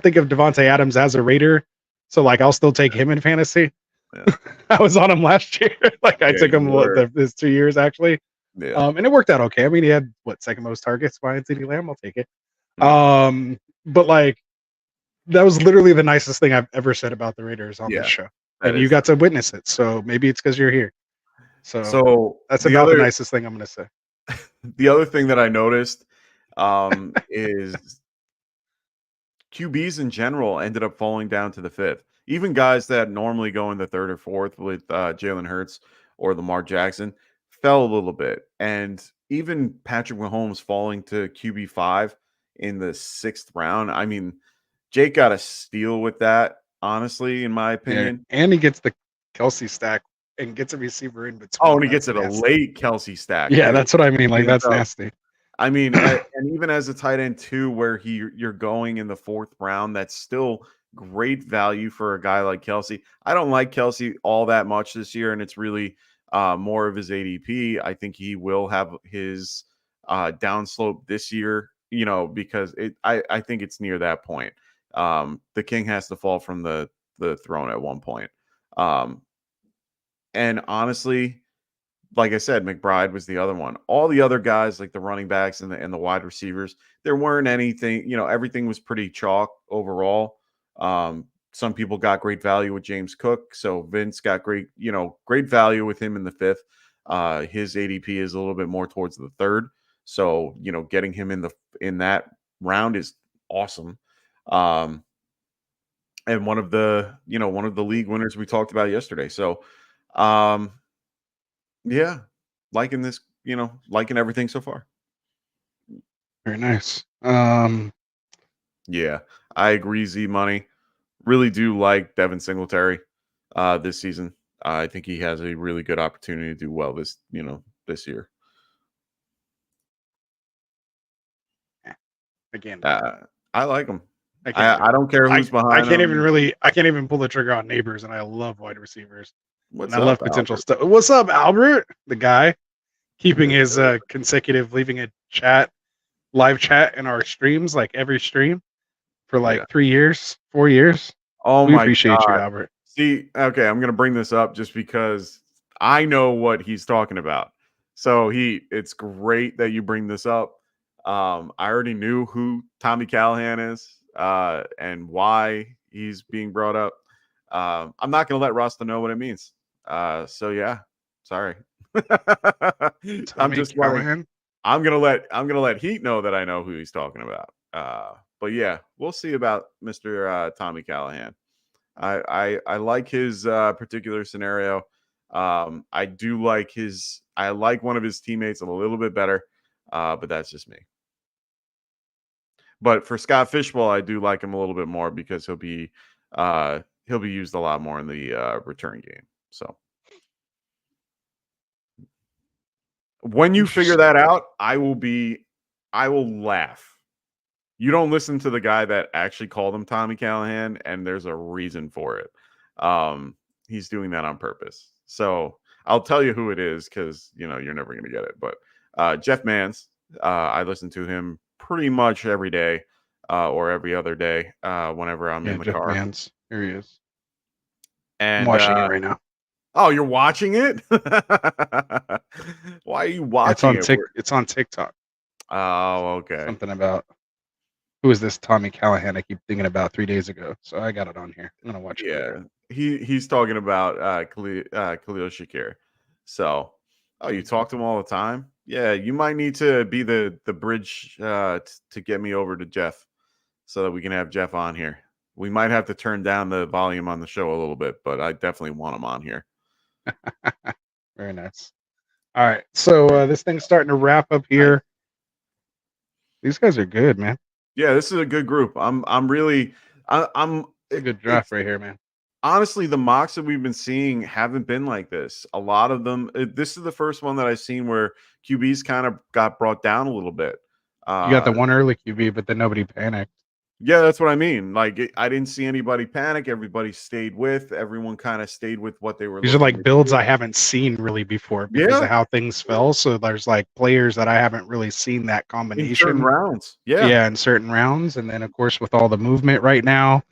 think of Devontae Adams as a Raider, so like I'll still take him in fantasy. Yeah. I was on him last year. Like I took him this 2 years actually. Yeah. And it worked out okay. I mean, he had 2nd most targets behind CeeDee Lamb. I'll take it. Yeah. But like that was literally the nicest thing I've ever said about the Raiders on this show. And you got to witness it, so maybe it's because you're here. So that's about the nicest thing I'm going to say. The other thing that I noticed is QBs in general ended up falling down to the 5th. Even guys that normally go in the 3rd or 4th with Jalen Hurts or Lamar Jackson fell a little bit. And even Patrick Mahomes falling to QB5 in the 6th round. I mean, Jake got a steal with that, honestly, in my Yeah, opinion. and he gets the Kelsey stack and gets a receiver in between. Oh, and he That's gets it a nasty. late Kelsey stack. Yeah, too. that's what I mean. Like, Yeah, that's so- nasty. I mean, and even as a tight end too, where you're going in the 4th round, that's still great value for a guy like Kelsey. I don't like Kelsey all that much this year, and it's really more of his ADP. I think he will have his downslope this year, because I think it's near that point. The king has to fall from the throne at one point. And honestly, like I said, McBride was the other one. All the other guys, like the running backs and the wide receivers, there weren't anything, everything was pretty chalk overall. Some people got great value with James Cook. So Vince got great value with him in the 5th. His ADP is a little bit more towards the 3rd. So, getting him in that round is awesome. And one of the league winners we talked about yesterday. So, yeah, liking this, liking everything so far. Very nice. Yeah, I agree. Z Money, really do like Devin Singletary this season. I think he has a really good opportunity to do well this year. Again, I like him. I I don't care who's behind. I can't him. I can't even pull the trigger on Neighbors, and I love wide receivers. What's and I up, love potential Albert? stuff. What's up, Albert? The guy keeping his consecutive, leaving a live chat in our streams, like every stream for like 3 years, 4 years. Oh We my appreciate you, God. Albert. See, okay, I'm gonna bring this up just because I know what he's talking about. So it's great that you bring this up. I already knew who Tommy Callahan is and why he's being brought up. I'm not gonna let Rasta know what it means. So yeah, sorry. I'm just Callahan. I'm gonna let Heat know that I know who he's talking about. But yeah, we'll see about Mr. Tommy Callahan. I like his particular scenario. I like one of his teammates a little bit better, but that's just me. But for Scott Fishbowl, I do like him a little bit more because he'll be used a lot more in the return game. So when you figure that out, I will laugh. You don't listen to the guy that actually called him Tommy Callahan, and there's a reason for it. He's doing that on purpose. So I'll tell you who it is because you're never going to get it. But Jeff Mans, I listen to him pretty much every day or every other day whenever I'm in the Jeff car. Mans. Here he is. And I'm watching it right now. Oh, you're watching it? Why are you watching it? It's on TikTok. Oh, okay. Something about who is this Tommy Callahan I keep thinking about 3 days ago. So I got it on here. I'm gonna watch it. Yeah, he's talking about Khalil Shakir. So, you talk to him all the time? Yeah, you might need to be the bridge to get me over to Jeff so that we can have Jeff on here. We might have to turn down the volume on the show a little bit, but I definitely want him on here. Very nice. All right, so this thing's starting to wrap up here. These guys are good, man. Yeah, this is a good group. I'm a good draft right here, man. Honestly, the mocks that we've been seeing haven't been like this. A lot of them. This is the first one that I've seen where QBs kind of got brought down a little bit. You got the one early QB, but then nobody panicked. Yeah, that's what I mean. Like, I didn't see anybody panic. Everybody stayed with. Everyone kind of stayed with what they were. These are like builds I haven't seen really before because of how things fell. So there's like players that I haven't really seen that combination. In certain rounds. Yeah, in certain rounds. And then, of course, with all the movement right now,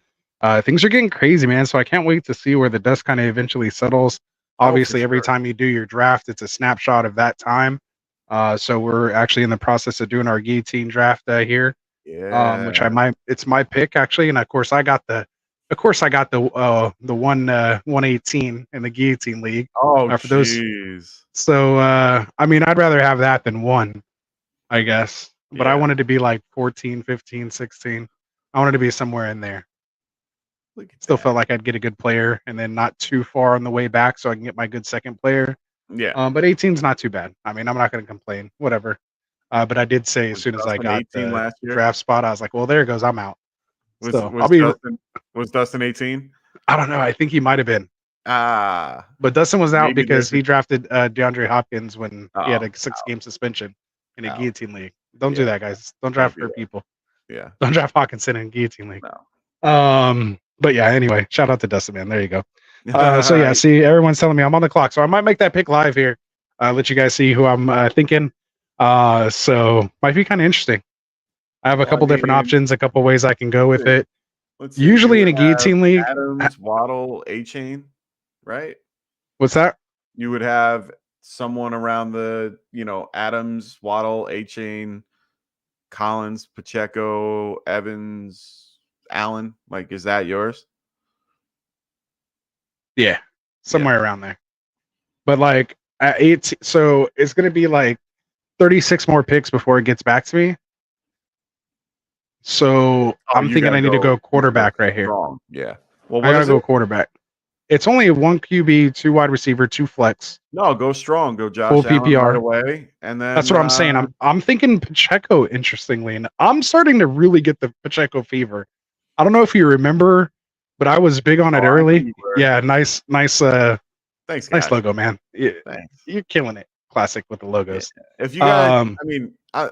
things are getting crazy, man. So I can't wait to see where the dust kind of eventually settles. Obviously, every time you do your draft, it's a snapshot of that time. So we're actually in the process of doing our guillotine draft here. Yeah. Which it's my pick actually, and of course I got the 118 in the guillotine league. Oh, for those. So I mean, I'd rather have that than 1, I guess. But I wanted to be like 14, 15, 16. I wanted to be somewhere in there. Still felt like I'd get a good player, and then not too far on the way back, so I can get my good second player. Yeah. But 18's not too bad. I mean, I'm not going to complain. Whatever. But I did say as soon as I Dustin got 18 the last year? draft spot, I was like, well, there it goes. I'm out. Was So I'll be. Dustin 18? I don't know. I think he might have been. But Dustin was out Maybe because there's he drafted DeAndre Hopkins when he had Oh, a 6-game suspension in a Ow. guillotine league. Don't do Yeah. that, guys. Don't draft do for that. people. Yeah. Don't draft Hawkinson in a guillotine league. No. But yeah, anyway, shout out to Dustin, man. There you go. So yeah, see, everyone's telling me I'm on the clock, so I might make that pick live here. Let you guys see who I'm thinking. So might be kind of interesting. I have a couple different options, a couple ways I can go with it. Let's see, Usually you in a would have guillotine league. Adams, Waddle, A-Chain, right? What's that? You would have someone around the, Adams, Waddle, A-Chain, Collins, Pacheco, Evans, Allen. Like, is that yours? Yeah, somewhere around there. But like at 8, so it's gonna be like 36 more picks before it gets back to me. So I'm thinking I need to go quarterback right here. Strong. Yeah. Well, I gotta go quarterback. It's only 1 QB, 2 wide receiver, 2 flex. No, go strong. Go Josh Full Allen PPR. right away. And then That's what I'm saying. I'm thinking Pacheco, interestingly. And I'm starting to really get the Pacheco fever. I don't know if you remember, but I was big on it early. Yeah, nice Thanks, guys. nice logo, man. Yeah, Thanks. you're killing it. Classic with the logos. Yeah. If you guys,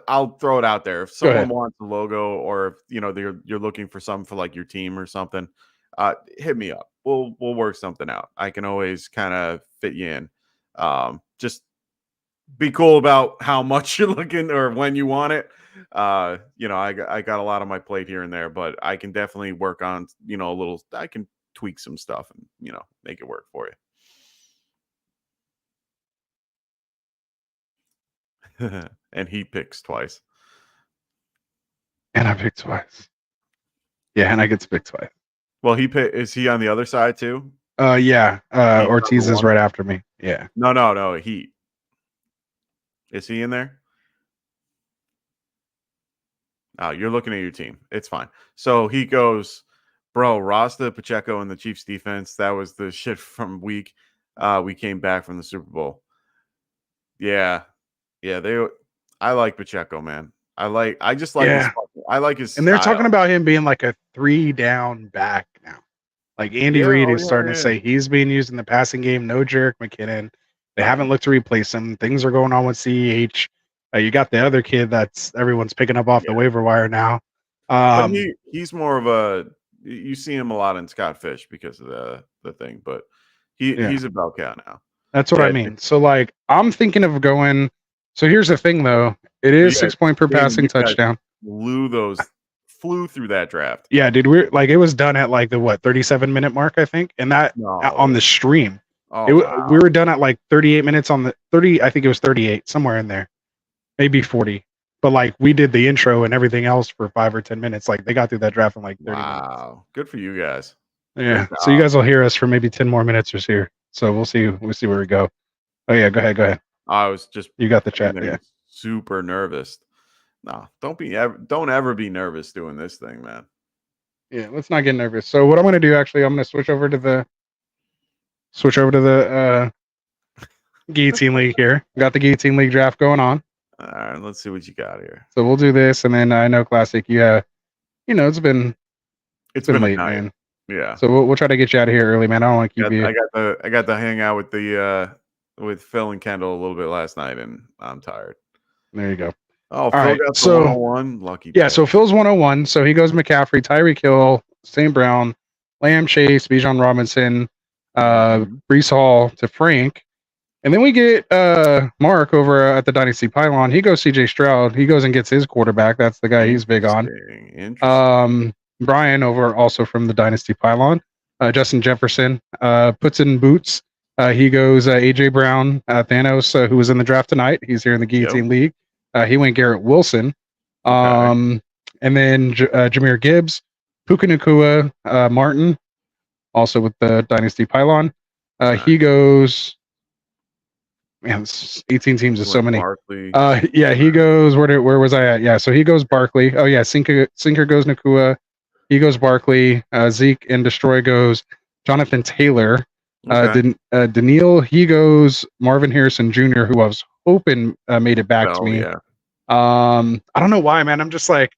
I'll throw it out there. If Go someone ahead. wants a logo, or if you're looking for something for like your team or something, hit me up. We'll work something out. I can always kind of fit you in. Just be cool about how much you're looking or when you want it. I got a lot on my plate here and there, but I can definitely work on a little. I can tweak some stuff and make it work for you. And he picks twice. And I picked twice. Yeah, and I get to pick twice. Well, is he on the other side too? Yeah. Heat Ortiz number is one? right after me. Yeah. No. Heat. Is he in there? Oh, you're looking at your team. It's fine. So he goes, bro, Rasta, Pacheco, and the Chiefs defense. That was the shit from we came back from the Super Bowl. Yeah. I like Pacheco, man. I just like his And they're style. talking about him being like a 3-down back now. Like Andy Reid is starting to say he's being used in the passing game. No Jerick McKinnon. They haven't looked to replace him. Things are going on with CEH. You got the other kid that's everyone's picking up off the waiver wire now. But he's more of you see him a lot in Scott Fish because of the thing, but he's a bell cow now. That's what I mean. So like I'm thinking of going. So here's the thing though. It is 6 point per passing touchdown. Flew through that draft. Yeah, dude. It was done at like the 37-minute mark, I think, and that on the stream. Wow. We were done at like 38 minutes on the 30. I think it was 38, somewhere in there, maybe 40. But like we did the intro and everything else for 5 or 10 minutes. Like they got through that draft in like 30 minutes. Wow, good for you guys. Yeah. So you guys will hear us for maybe 10 more minutes or so. So we'll see where we go. Oh yeah, go ahead. I was just you got the chat. Yeah. Super nervous. No, don't ever be nervous doing this thing, man. Yeah, let's not get nervous. So what I'm going to do, actually, I'm going to switch over to the guillotine league here. Got the guillotine league draft going on. All right, let's see what you got here. So we'll do this, and then I know Classic. Yeah, it's been late, man. Yeah. So we'll try to get you out of here early, man. I don't want to keep you. I got to hang out with Phil and Kendall a little bit last night, and I'm tired. There you go. Oh, Phil got the 101. Lucky. Yeah, so Phil's 101. So he goes McCaffrey, Tyreek Hill, St. Brown, Lamb Chase, Bijan Robinson, Brees Hall to Frank. And then we get Mark over at the Dynasty Pylon. He goes CJ Stroud. He goes and gets his quarterback. That's the guy he's big on. Interesting. Brian over also from the Dynasty Pylon. Justin Jefferson puts in boots. He goes AJ Brown, Thanos, who was in the draft tonight. He's here in the Guillotine League. He went Garrett Wilson. And then Jahmyr Gibbs, Puka Nacua, Martin, also with the Dynasty Pylon. He goes. Man, 18 teams is so many. Barkley. He goes. Where was I at? Yeah, so he goes Barkley. Oh yeah, Sinker goes Nacua. He goes Barkley. Zeke and Destroy goes Jonathan Taylor. Okay. Daniil, he goes Marvin Harrison Jr., who I was hoping made it back to Oh, me. yeah. I don't know why, man. I'm just like,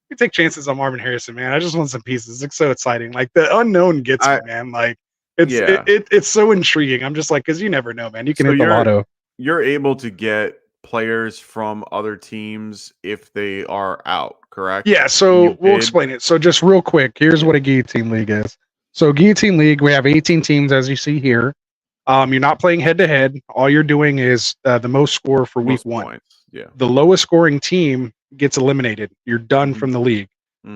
we take chances on Marvin Harrison, man. I just want some pieces. It's so exciting. Like the unknown gets me, man. Like it's so intriguing. I'm just like, because you never know, man. You can So hit the lotto. you're able to get players from other teams if they are out, correct? Yeah, so we'll explain it. So just real quick, here's what a guillotine league is. So guillotine league, we have 18 teams, as you see here. You're not playing head to head. All you're doing is the most score for week one. Points. Yeah. The lowest scoring team gets eliminated. You're done from the league.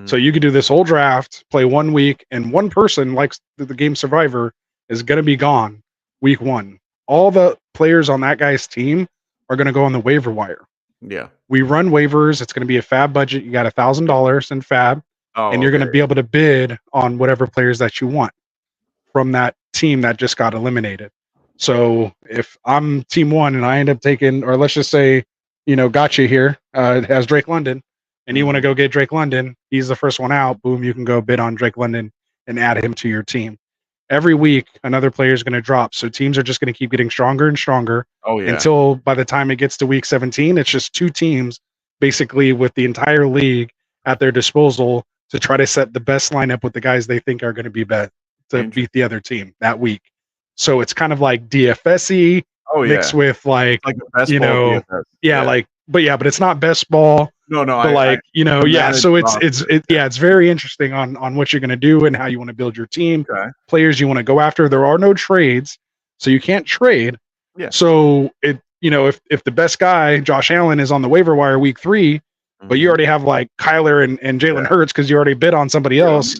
So you could do this whole draft, play 1 week, and one person, like the game Survivor, is going to be gone week one. All the players on that guy's team are going to go on the waiver wire. Yeah. We run waivers. It's going to be a fab budget. You got $1,000 in fab, and you're going to be able to bid on whatever players that you want from that team that just got eliminated. So if I'm team one and I end up taking, or let's just say, Gotcha here, it has Drake London, and you want to go get Drake London, he's the first one out. Boom, you can go bid on Drake London and add him to your team. Every week, another player is going to drop. So teams are just going to keep getting stronger and stronger until by the time it gets to week 17, it's just 2 teams basically with the entire league at their disposal to try to set the best lineup with the guys they think are going to be best to beat the other team that week. So it's kind of like DFS-y mixed with like the best ball DFS. But it's not best ball. No, but so it's very interesting on what you're going to do and how you want to build your team, players you want to go after. There are no trades, so you can't trade. Yeah. So if the best guy, Josh Allen, is on the waiver wire week 3, but you already have like Kyler and Jalen Hurts because you already bid on somebody else,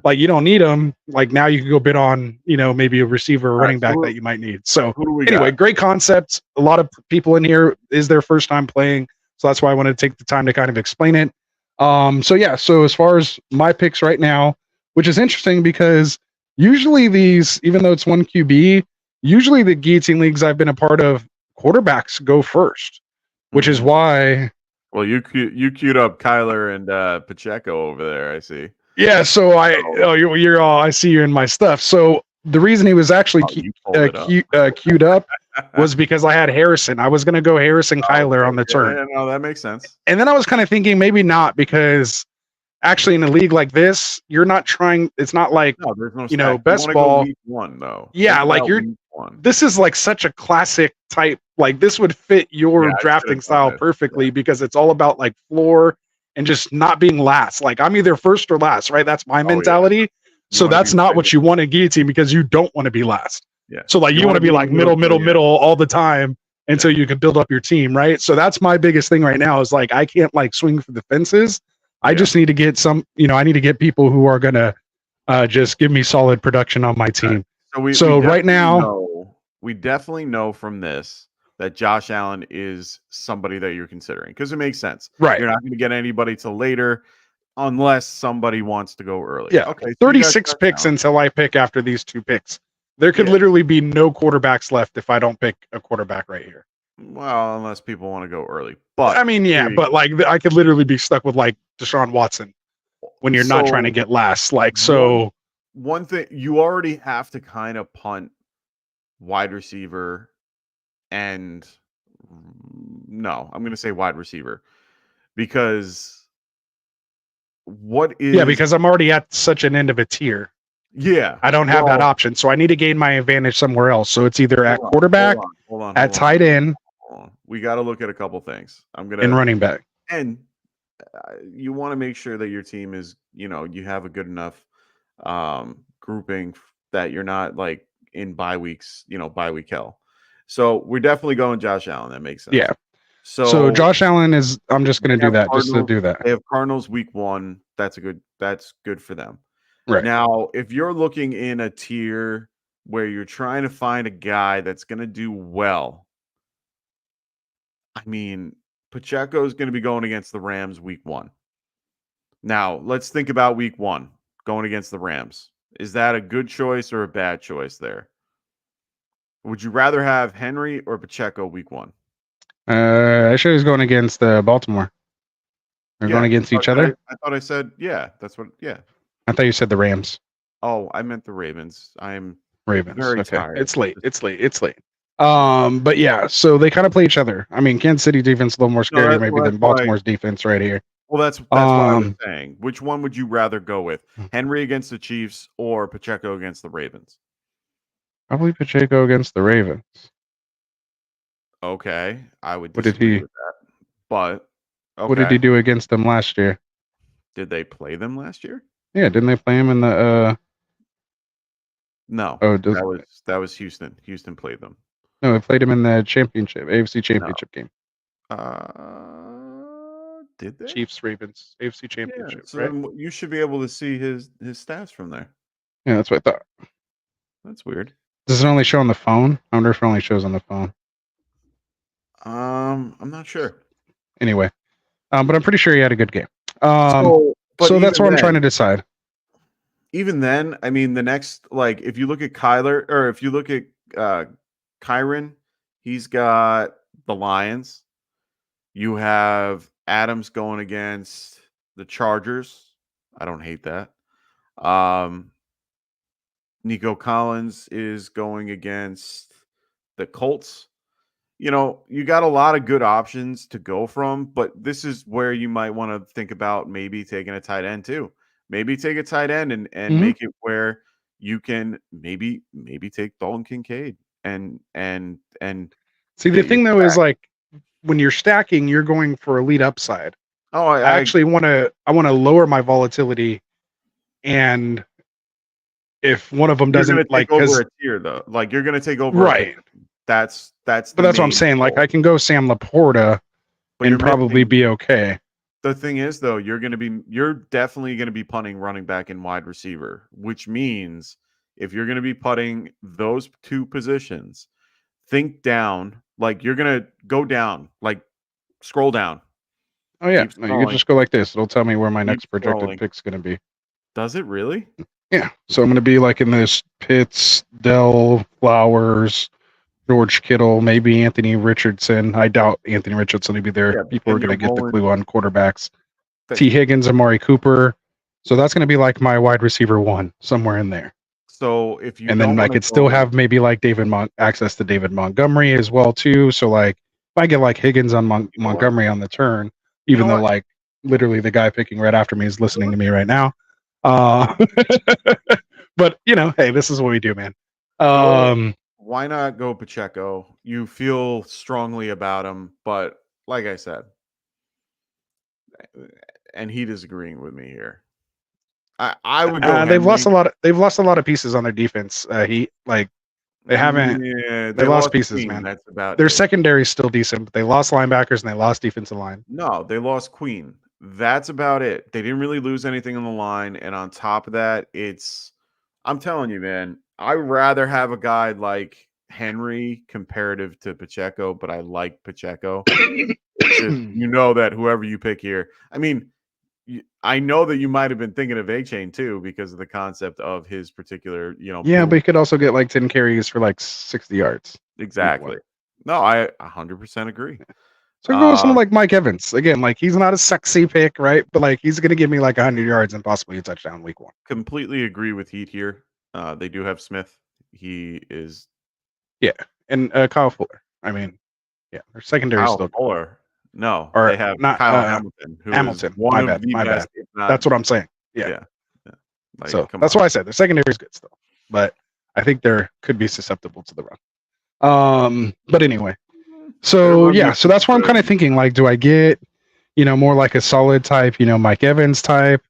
like you don't need them. Like now you can go bid on maybe a receiver or running back that you might need. So anyway, great concept. A lot of people in here is their first time playing. So that's why I wanted to take the time to kind of explain it. So as far as my picks right now, which is interesting because usually these, even though it's 1 QB, usually the guillotine leagues I've been a part of, quarterbacks go first, which is why. Well, you queued up Kyler and Pacheco over there, I see. Yeah, so you're all, I see you in my stuff. So the reason he was actually queued up was because I had Harrison. I was going to go Harrison Kyler on the turn. Yeah, no, that makes sense. And then I was kind of thinking maybe not, because actually in a league like this, you're not trying. It's not like best ball. Week 1 though. Yeah, like this is like such a classic type. Like this would fit your drafting style perfectly because it's all about like floor and just not being last. Like I'm either first or last, right? That's my mentality. So that's not what you want in guillotine because you don't want to be last. Yeah. So like you want to be like middle all the time until you can build up your team, right? So that's my biggest thing right now is like I can't like swing for the fences. I just need to get I need to get people who are gonna just give me solid production on my team. So right now we definitely know from this that Josh Allen is somebody that you're considering because it makes sense. Right. You're not going to get anybody till later unless somebody wants to go early. Yeah. Okay. 36 picks until I pick after these 2 picks. There could literally be no quarterbacks left if I don't pick a quarterback right here. Well, unless people want to go early. But I mean, but like I could literally be stuck with like Deshaun Watson when you're not trying to get last. Like one thing you already have to kind of punt wide receiver and I'm going to say wide receiver because because I'm already at such an end of a tier. Yeah. I don't have that option. So I need to gain my advantage somewhere else. So it's either at quarterback, at tight end. We got to look at a couple things. And running back. And you want to make sure that your team is, you have a good enough grouping that you're not like in bye weeks, bye week hell. So we're definitely going Josh Allen. That makes sense. Yeah. So Josh Allen I'm just going to do that just to do that. They have Cardinals week 1. That's good for them. Right. Now, if you're looking in a tier where you're trying to find a guy that's going to do well, I mean, Pacheco is going to be going against the Rams week 1. Now, let's think about week 1 going against the Rams. Is that a good choice or a bad choice there? Would you rather have Henry or Pacheco week 1? Actually, he's going against Baltimore. They're going against each other? I thought I said, that's what, I thought you said the Rams. Oh, I meant the Ravens. I am Ravens. Very Okay. tired. It's late. But yeah, so they kind of play each other. I mean, Kansas City defense a little more scary maybe than Baltimore's defense right here. Well, that's what I was saying. Which one would you rather go with? Henry against the Chiefs or Pacheco against the Ravens? Probably Pacheco against the Ravens. Okay, I would What did disagree he- with that. But okay. What did he do against them last year? Did they play them last year? Yeah, didn't they play him in the No. Oh, that was Houston. Houston played them. No, they played him in the championship, AFC championship game. Did they? Chiefs Ravens AFC Yeah, championship, so right? then you should be able to see his stats from there. Yeah, that's what I thought. That's weird. Does it only show on the phone? I wonder if it only shows on the phone. I'm not sure. Anyway, but I'm pretty sure he had a good game. So that's what I'm trying to decide. Even then, I mean, the next, like, if you look at Kyler, or if you look at Kyron, he's got the Lions. You have Adams going against the Chargers. I don't hate that. Nico Collins is going against the Colts. You know, you got a lot of good options to go from, but this is where you might want to think about maybe taking a tight end too. Maybe take a tight end and make it where you can maybe take Dalton Kincaid and see, the thing though is, like, when you're stacking, you're going for elite upside. Oh, I actually want to lower my volatility, and if one of them doesn't, like, over a tier though, like you're going to take over, right? That's But that's what I'm saying. Like, I can go Sam Laporta and probably be okay. The thing is, though, you're definitely going to be punting running back and wide receiver, which means if you're going to be putting those two positions, think down. Like, you're going to go down, like scroll down. Oh yeah, no, you can just go like this. It'll tell me where my next projected pick's going to be. Does it really? Yeah. So I'm going to be like in this Pitts, Dell, Flowers, George Kittle, maybe Anthony Richardson. I doubt Anthony Richardson will be there. Yeah, people are going to get the clue on quarterbacks. T. Higgins, Amari Cooper. So that's going to be like my wide receiver one, somewhere in there. So if you and then I could still have maybe like access to David Montgomery as well too. So like if I get like Higgins on Montgomery on the turn, even though like literally the guy picking right after me is listening to me right now. But you know, hey, this is what we do, man. Why not go Pacheco? You feel strongly about him, but like I said, and he disagreeing with me here. I would go. They've lost a lot of pieces on their defense. They haven't. Yeah, they lost pieces, man. That's about their secondary is still decent, but they lost linebackers and they lost defensive line. No, they lost Queen. That's about it. They didn't really lose anything on the line, and on top of that, I'm telling you, man. I'd rather have a guy like Henry comparative to Pacheco, but I like Pacheco. You know that whoever you pick here, I mean, I know that you might have been thinking of A-Chain too because of the concept of his particular, Yeah, but he could also get like 10 carries for like 60 yards. Exactly. No, I 100% agree. So go with someone like Mike Evans. Again, like he's not a sexy pick, right? But like he's going to give me like 100 yards and possibly a touchdown week one. Completely agree with Heat here. They do have Smith. He is. Yeah. And Kyle Fuller. I mean, yeah, their secondary is still Fuller. No, or they have not Kyle Hamilton. Hamilton. My bad. That's what I'm saying. Yeah. Like, so that's why I said their secondary is good still, but I think they could be susceptible to the run. But anyway, so yeah, so that's why I'm kind of thinking like, do I get, more like a solid type, Mike Evans type,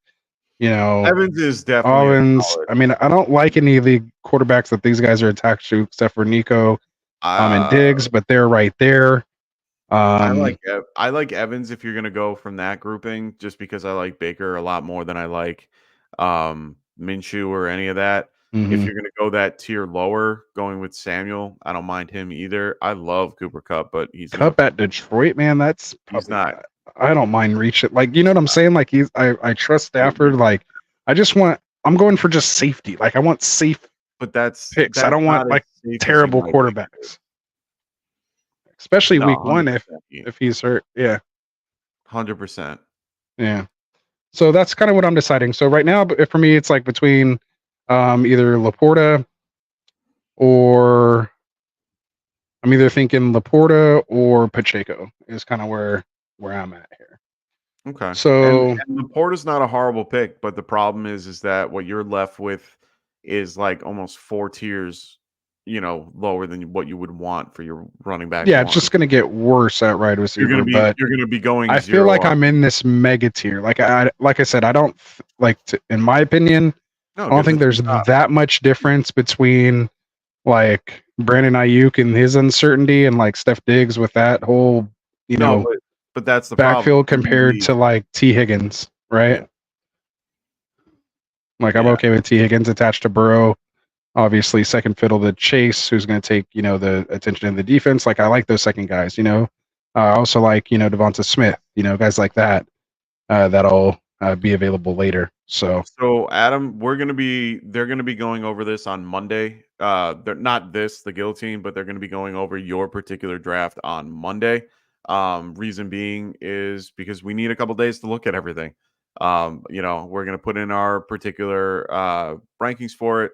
Evans is definitely I mean, I don't like any of the quarterbacks that these guys are attached to except for Nico and Diggs, but they're right there. I like Evans if you're going to go from that grouping, just because I like Baker a lot more than I like Minshew or any of that. Mm-hmm. If you're going to go that tier lower, going with Samuel, I don't mind him either. I love Cooper Kupp, but he's Kupp at Detroit, man. That's he's not. I don't mind reaching. Like, you know what I'm saying? Like I trust Stafford. Like I'm going for just safety. Like I want safe picks. I don't want like terrible quarterbacks. Especially week one if he's hurt. Yeah. 100%. Yeah. So that's kind of what I'm deciding. So right now, for me, it's like between either Laporta or I'm either thinking Laporta or Pacheco is kind of where I'm at here. Okay. So and Laporta's not a horrible pick, but the problem is that what you're left with is like almost 4 tiers, lower than what you would want for your running back. yeah, one. it's just going to get worse at wide receiver. But You're gonna be going. I feel 0 like up. I'm in this mega tier. Like I said, I don't in my opinion, No, I don't get think the there's top. that much difference between like Brandon Ayuk and his uncertainty and like Steph Diggs with that whole, but that's the backfield problem. compared to like T Higgins, right? Yeah. Like I'm Yeah. okay with T Higgins attached to Burrow. Obviously, second fiddle to Chase, who's going to take the attention in the defense. Like I like those second guys. I also like Devonta Smith. Guys like that that'll be available later. So Adam, they're gonna be going over this on Monday. They're not the guillotine, but they're gonna be going over your particular draft on Monday. Reason being is because we need a couple days to look at everything. We're gonna put in our particular rankings for it,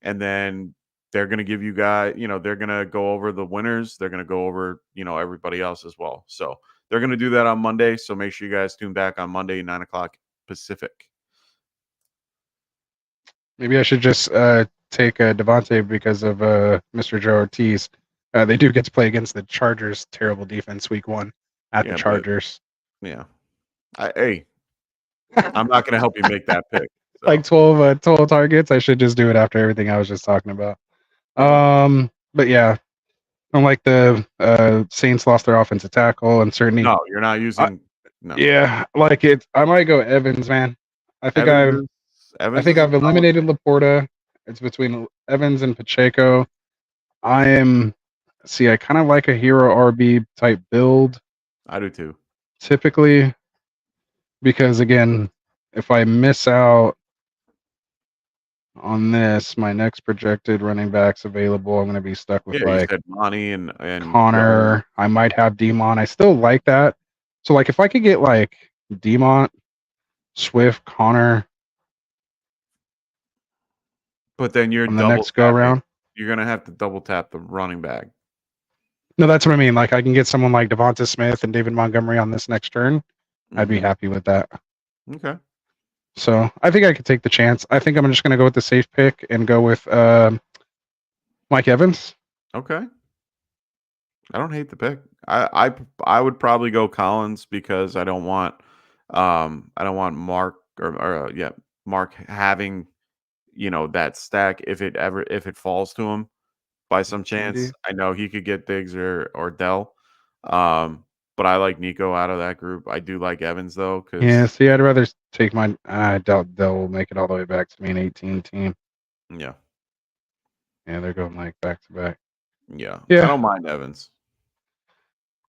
and then they're gonna give you guys, they're gonna go over the winners. They're gonna go over, everybody else as well. So they're gonna do that on Monday. So make sure you guys tune back on Monday, 9:00 Pacific. maybe I should just take Devontae because of Mr. Joe Ortiz. They do get to play against the Chargers' terrible defense week 1 at the Chargers. Yeah. I'm not going to help you make that pick. So. Like 12 targets. I should just do it after everything I was just talking about. Yeah. But yeah, unlike the Saints lost their offensive tackle and certainly. No, you're not using. No. Yeah, like it. I might go Evans, man. I think I've eliminated Laporta. It's between Evans and Pacheco. I kind of like a hero RB type build. I do too. Typically, because again, if I miss out on this, my next projected running backs available, I'm going to be stuck with you said Monty and Connor. I might have Demont. I still like that. So like if I could get like Demont, Swift, Connor, but then you're on the next go around. You're gonna have to double tap the running back. No, that's what I mean. Like I can get someone like Devonta Smith and David Montgomery on this next turn. I'd be happy with that. Okay. So I think I could take the chance. I think I'm just gonna go with the safe pick and go with Mike Evans. Okay. I don't hate the pick. I would probably go Collins because I don't want Mark Mark having that stack if it falls to him by some chance. I know he could get Diggs or Dell. But I like Nico out of that group. I do like Evans though. See, I'd rather take my. I doubt they'll make it all the way back to me an 18 team. Yeah. Yeah, they're going like back to back. Yeah. I don't mind Evans.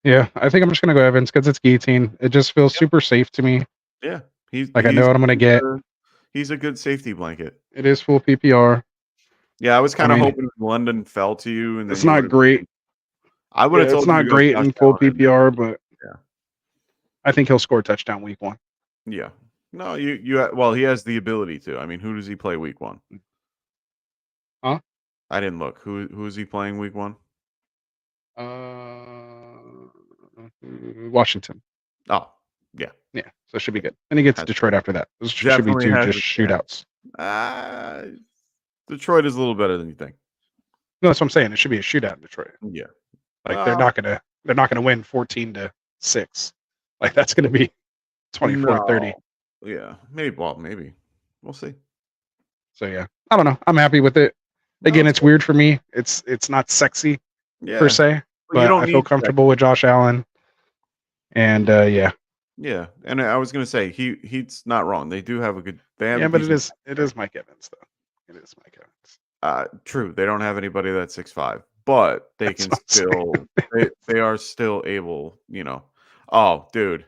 Yeah, I think I'm just gonna go Evans because it's guillotine. It just feels super safe to me. Yeah, I know what I'm gonna get. He's a good safety blanket. It is full PPR. Yeah, I was kind of hoping London fell to you, and it's not great. I would have told it's not great in full PPR, but yeah, I think he'll score a touchdown week 1. Yeah, no, well, he has the ability to. I mean, who does he play week 1? Huh? I didn't look. Who is he playing week 1? Washington. Oh, yeah. Yeah, so it should be good. And he gets Detroit after that. This should be 2 just shootouts. Detroit is a little better than you think. No, that's what I'm saying. It should be a shootout in Detroit. Yeah. Like they're not gonna win 14-6. Like that's gonna be 24-30. Yeah. Maybe. We'll see. So yeah. I don't know. I'm happy with it. Again, it's weird for me. It's not sexy per se. But I feel comfortable with Josh Allen. And yeah. Yeah, and I was gonna say he's not wrong. They do have a good. But it is Mike Evans though. It is Mike Evans. True. They don't have anybody that's 6'5", but they can still. they are still able. Oh, dude.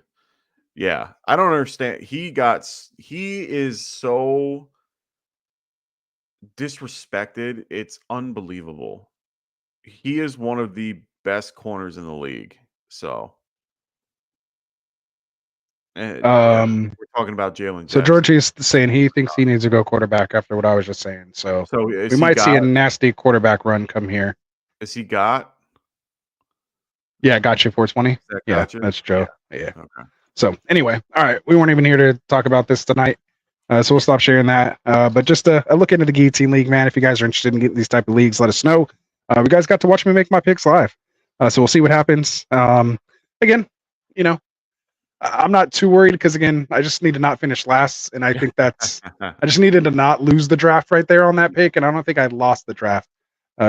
Yeah, I don't understand. He is so disrespected. It's unbelievable. He is one of the best corners in the league. So. We're talking about Jalen. So Jackson. George is saying he thinks he needs to go quarterback after what I was just saying. So we might see a nasty quarterback run come here. Is he got? Yeah, got you 420. Yeah, that's Joe. Yeah. Okay. So anyway, all right, we weren't even here to talk about this tonight, so we'll stop sharing that. But just a look into the Guillotine League, man. If you guys are interested in getting these type of leagues, let us know. You guys got to watch me make my picks live, so we'll see what happens. Again, you know, I'm not too worried because again, I just need to not finish last, and I think that's I just needed to not lose the draft right there on that pick, and I don't think I lost the draft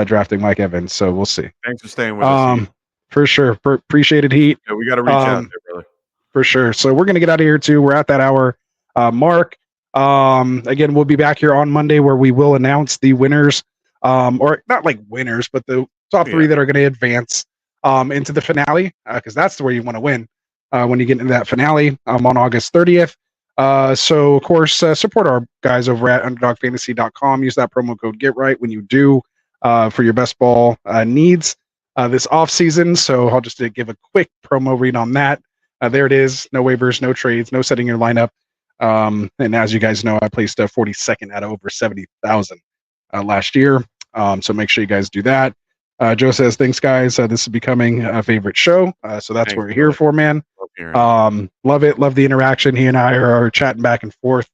drafting Mike Evans. So we'll see. Thanks for staying with us. For sure, appreciated Heat. Yeah, we got to reach out there, brother. For sure. So we're gonna get out of here too. We're at that hour mark. Again, we'll be back here on Monday where we will announce the winners, or not like winners, but the top three that are going to advance into the finale, because that's where you want to win when you get into that finale on August 30th. So of course, support our guys over at underdogfantasy.com. Use that promo code GetRight when you do for your best ball needs this off season. So I'll just give a quick promo read on that. There it is. No waivers, no trades, no setting your lineup. And as you guys know, I placed 42nd out of over 70,000 last year. So make sure you guys do that. Joe says, thanks, guys. This is becoming a favorite show. So that's what we're here for, man. Love it. Love the interaction. He and I are chatting back and forth.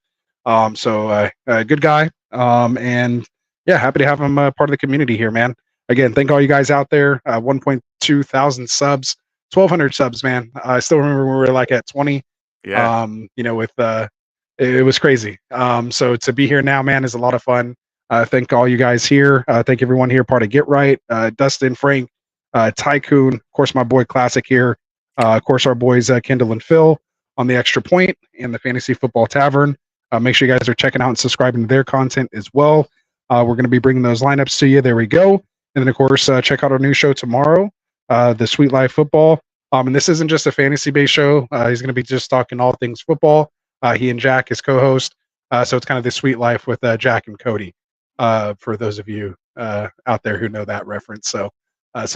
So good guy. And yeah, happy to have him part of the community here, man. Again, thank all you guys out there. 1.2 thousand subs. 1,200 subs, man. I still remember when we were like at 20. Yeah. You know, with it was crazy. So to be here now, man, is a lot of fun. Thank all you guys here. Thank everyone here, part of Get Right. Dustin, Frank, Tycoon, of course, my boy Classic here. Of course, our boys Kendall and Phil on the Extra Point and the Fantasy Football Tavern. Make sure you guys are checking out and subscribing to their content as well. We're going to be bringing those lineups to you. There we go. And then, of course, check out our new show tomorrow. The Sweet Life Football. And this isn't just a fantasy-based show. He's going to be just talking all things football. He and Jack, his co-host. So it's kind of the Sweet Life with Jack and Cody, for those of you out there who know that reference. So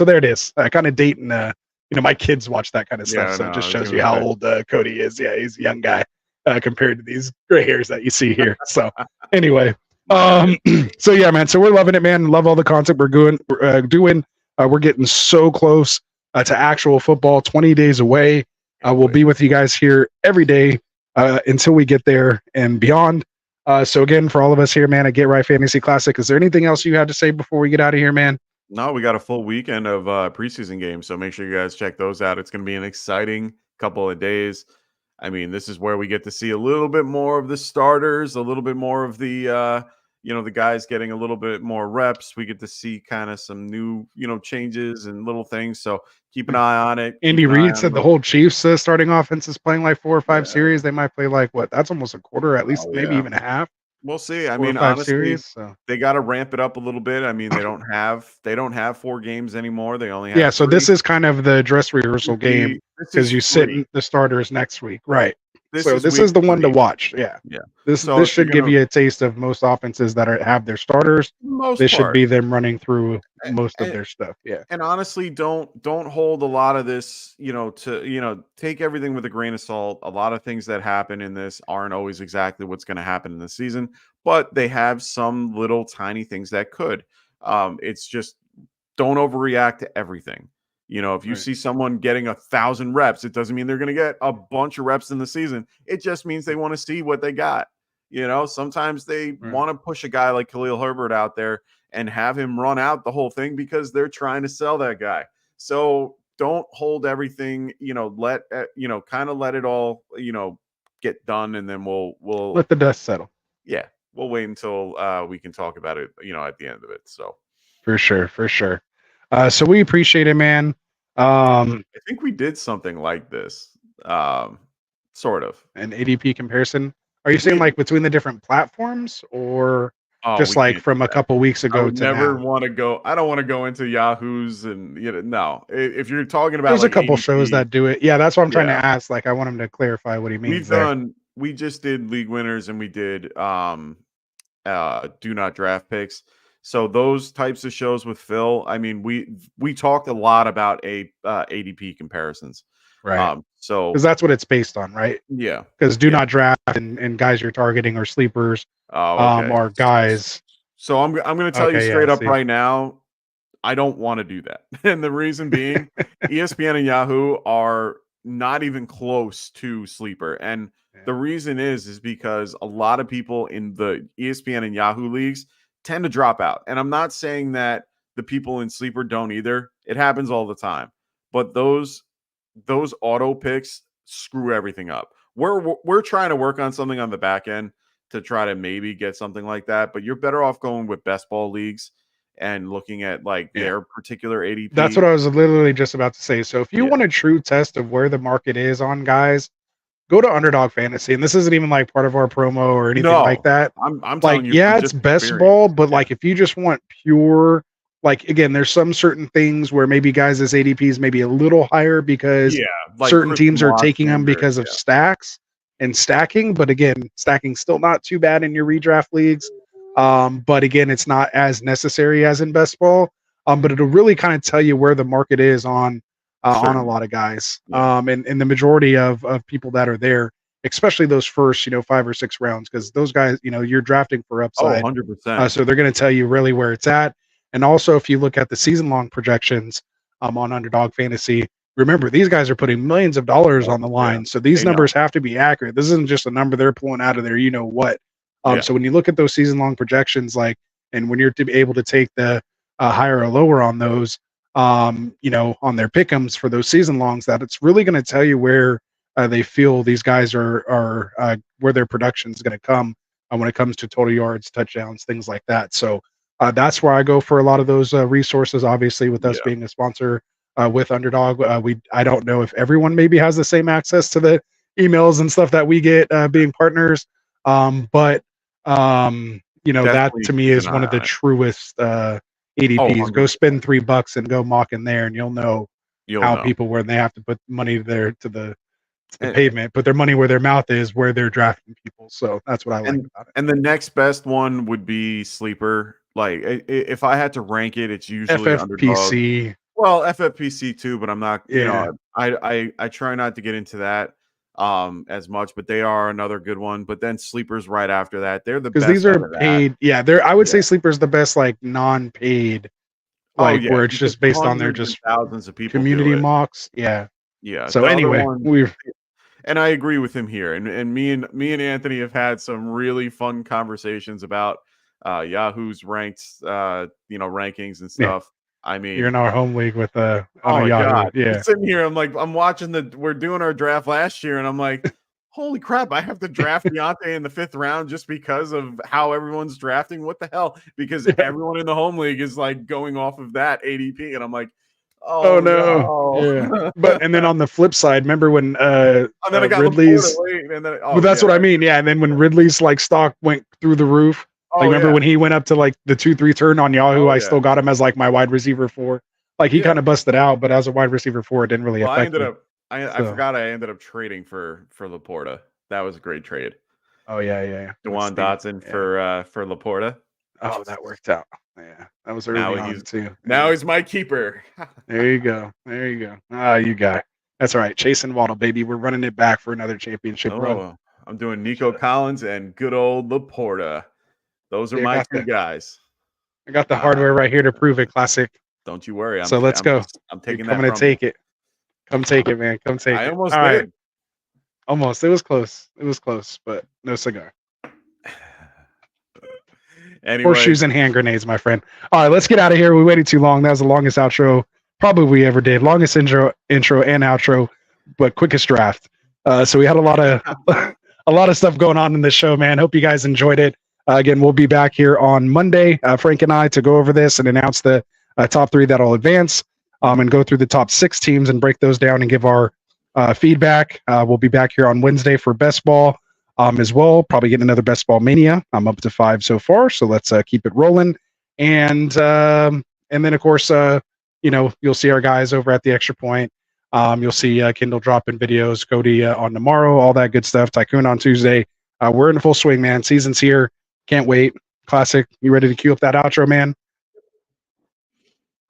there it is. Kind of dating, my kids watch that kind of stuff. So it just shows you how old Cody is. Yeah, he's a young guy compared to these gray hairs that you see here. So anyway, so yeah, man. So we're loving it, man. Love all the content we're doing. We're getting so close to actual football. 20 days away. We'll be with you guys here every day until we get there and beyond. So again, for all of us here, man, at Get Right Fantasy Classic, is there anything else you had to say before we get out of here, man? No, we got a full weekend of preseason games, so make sure you guys check those out. It's going to be an exciting couple of days. I mean, this is where we get to see a little bit more of the starters, a little bit more of the the guys getting a little bit more reps. We get to see kind of some new, changes and little things. So keep an eye on it. Andy Reid said the whole Chiefs starting offense is playing like 4 or 5 series. They might play like what? That's almost a quarter, at least maybe even a half. We'll see. I mean, honestly, they got to ramp it up a little bit. I mean, they don't have 4 games anymore. They only have 3. So this is kind of the dress rehearsal game because you sit in the starters next week, right? This is the one to watch. Yeah. This should give you a taste of most offenses that have their starters. This should be them running through most of their stuff. Yeah. And honestly, don't hold a lot of this, to take everything with a grain of salt. A lot of things that happen in this aren't always exactly what's going to happen in the season, but they have some little tiny things that could. It's just don't overreact to everything. If you see someone getting 1,000 reps, it doesn't mean they're going to get a bunch of reps in the season. It just means they want to see what they got. Sometimes they want to push a guy like Khalil Herbert out there and have him run out the whole thing because they're trying to sell that guy. So don't hold everything, let it all, get done. And then we'll let the dust settle. Yeah. We'll wait until we can talk about it, at the end of it. So for sure. So we appreciate it, man. I think we did something like this, sort of an ADP comparison. Are you saying like between the different platforms, or just like from a couple weeks ago? I don't want to go into Yahoo's and no. If you're talking about, there's a couple ADP shows that do it. Yeah, that's what I'm trying to ask. Like, I want him to clarify what he means. We just did league winners and we did do not draft picks. So those types of shows with Phil, I mean, we talked a lot about ADP comparisons. Right. So because that's what it's based on, right? yeah. Because do not draft and guys you're targeting are sleepers, Okay. are guys. So I'm going to tell you Okay, yeah, straight up see. right now, I don't want to do that. And the reason being, ESPN and Yahoo are not even close to sleeper. And the reason is because a lot of people in the ESPN and Yahoo leagues tend to drop out. And I'm not saying that the people in sleeper don't either. It happens all the time. But those auto picks screw everything up. We're trying to work on something on the back end to try to maybe get something like that, but you're better off going with best ball leagues and looking at like their particular ADP. That's what I was literally just about to say. So if you want a true test of where the market is on guys, go to Underdog Fantasy. And this isn't even like part of our promo or anything like that. I'm like, telling you, yeah, from it's just best experience. ball, but like if you just want pure, like again, there's some certain things where maybe guys' ADPs maybe a little higher because like certain Christian teams are Watt taking them standard, because of stacks and stacking. But again, stacking's still not too bad in your redraft leagues. But again, it's not as necessary as in best ball. But it'll really kind of tell you where the market is on a lot of guys. And the majority of people that are there, especially those first, 5 or 6 rounds, because those guys, you're drafting for upside. 100%. So they're going to tell you really where it's at. And also, if you look at the season-long projections on Underdog Fantasy, remember, these guys are putting millions of dollars on the line. So these numbers have to be accurate. This isn't just a number they're pulling out of there, you know what. So when you look at those season-long projections, and when you're to be able to take the higher or lower on those, on their pick'ems for those season longs, that it's really going to tell you where they feel these guys are where their production is going to come when it comes to total yards, touchdowns, things like that. So that's where I go for a lot of those resources. Obviously, with us being a sponsor with Underdog, I don't know if everyone maybe has the same access to the emails and stuff that we get being partners, but that to me is one of the truest ADPs. Go spend $3 and go mock in there, and you'll know people where they have to put money there to the pavement, put their money where their mouth is, where they're drafting people. So that's what I like about it. And the next best one would be sleeper. Like if I had to rank it, it's usually FFPC. Underdog. Well, FFPC too, but I'm not. I try not to get into that as much, but they are another good one. But then sleepers right after that, they're the best because these are paid. Yeah, I would say sleepers the best non-paid, where it's just based on their just thousands of people community mocks. Yeah. So anyway, and I agree with him here. And me and Anthony have had some really fun conversations about Yahoo's ranked rankings and stuff. I mean, you're in our home league with Yahoo. God. Yeah. I'm sitting here, I'm watching we're doing our draft last year, and I'm like, holy crap, I have to draft Deontay in the 5th round just because of how everyone's drafting. What the hell? Because everyone in the home league is like going off of that ADP, and I'm like, oh no. Yeah. But and then on the flip side, remember when and then I got Ridley's but that's what I mean. Yeah, and then when Ridley's stock went through the roof. Remember when he went up to the 2-3 turn on Yahoo? I still got him as my wide receiver 4. He kind of busted out, but as a wide receiver 4, it didn't really affect me. I forgot I ended up trading for Laporta. That was a great trade. Oh yeah. Dewan Dotson for Laporta. Oh, that worked out. Yeah, that was early on too. Now he's my keeper. There you go. Ah, you guy. That's all right. Chasing Waddle, baby. We're running it back for another championship run. I'm doing Nico Collins and good old Laporta. Those are my 2 guys. I got the hardware right here to prove it. Classic. Don't you worry. Let's go. I'm taking that. I'm going to take it. Come take it, man. Come take it. I almost did. Right. Almost. It was close, but no cigar. Anyway. Horseshoes and hand grenades, my friend. All right, let's get out of here. We waited too long. That was the longest outro probably we ever did. Longest intro and outro, but quickest draft. So we had a lot of stuff going on in this show, man. Hope you guys enjoyed it. Again, we'll be back here on Monday, Frank and I, to go over this and announce the top 3 that'll advance, and go through the top 6 teams and break those down and give our feedback. We'll be back here on Wednesday for best ball as well. Probably getting another best ball mania. I'm up to 5 so far, so let's keep it rolling. And then of course, you'll see our guys over at the Extra Point. You'll see Kindle dropping videos, Cody on tomorrow, all that good stuff. Tycoon on Tuesday. We're in full swing, man. Season's here. Can't wait. Classic. You ready to cue up that outro, man?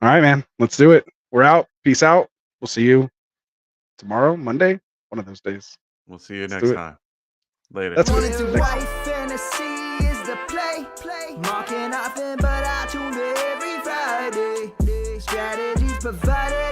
All right, man. Let's do it. We're out. Peace out. We'll see you tomorrow, Monday. one of those days. We'll see you Let's next do it. time. Later. That's Wanted good. to write fantasy is the play. Mocking often, but I tune in every Friday. Strategies provided.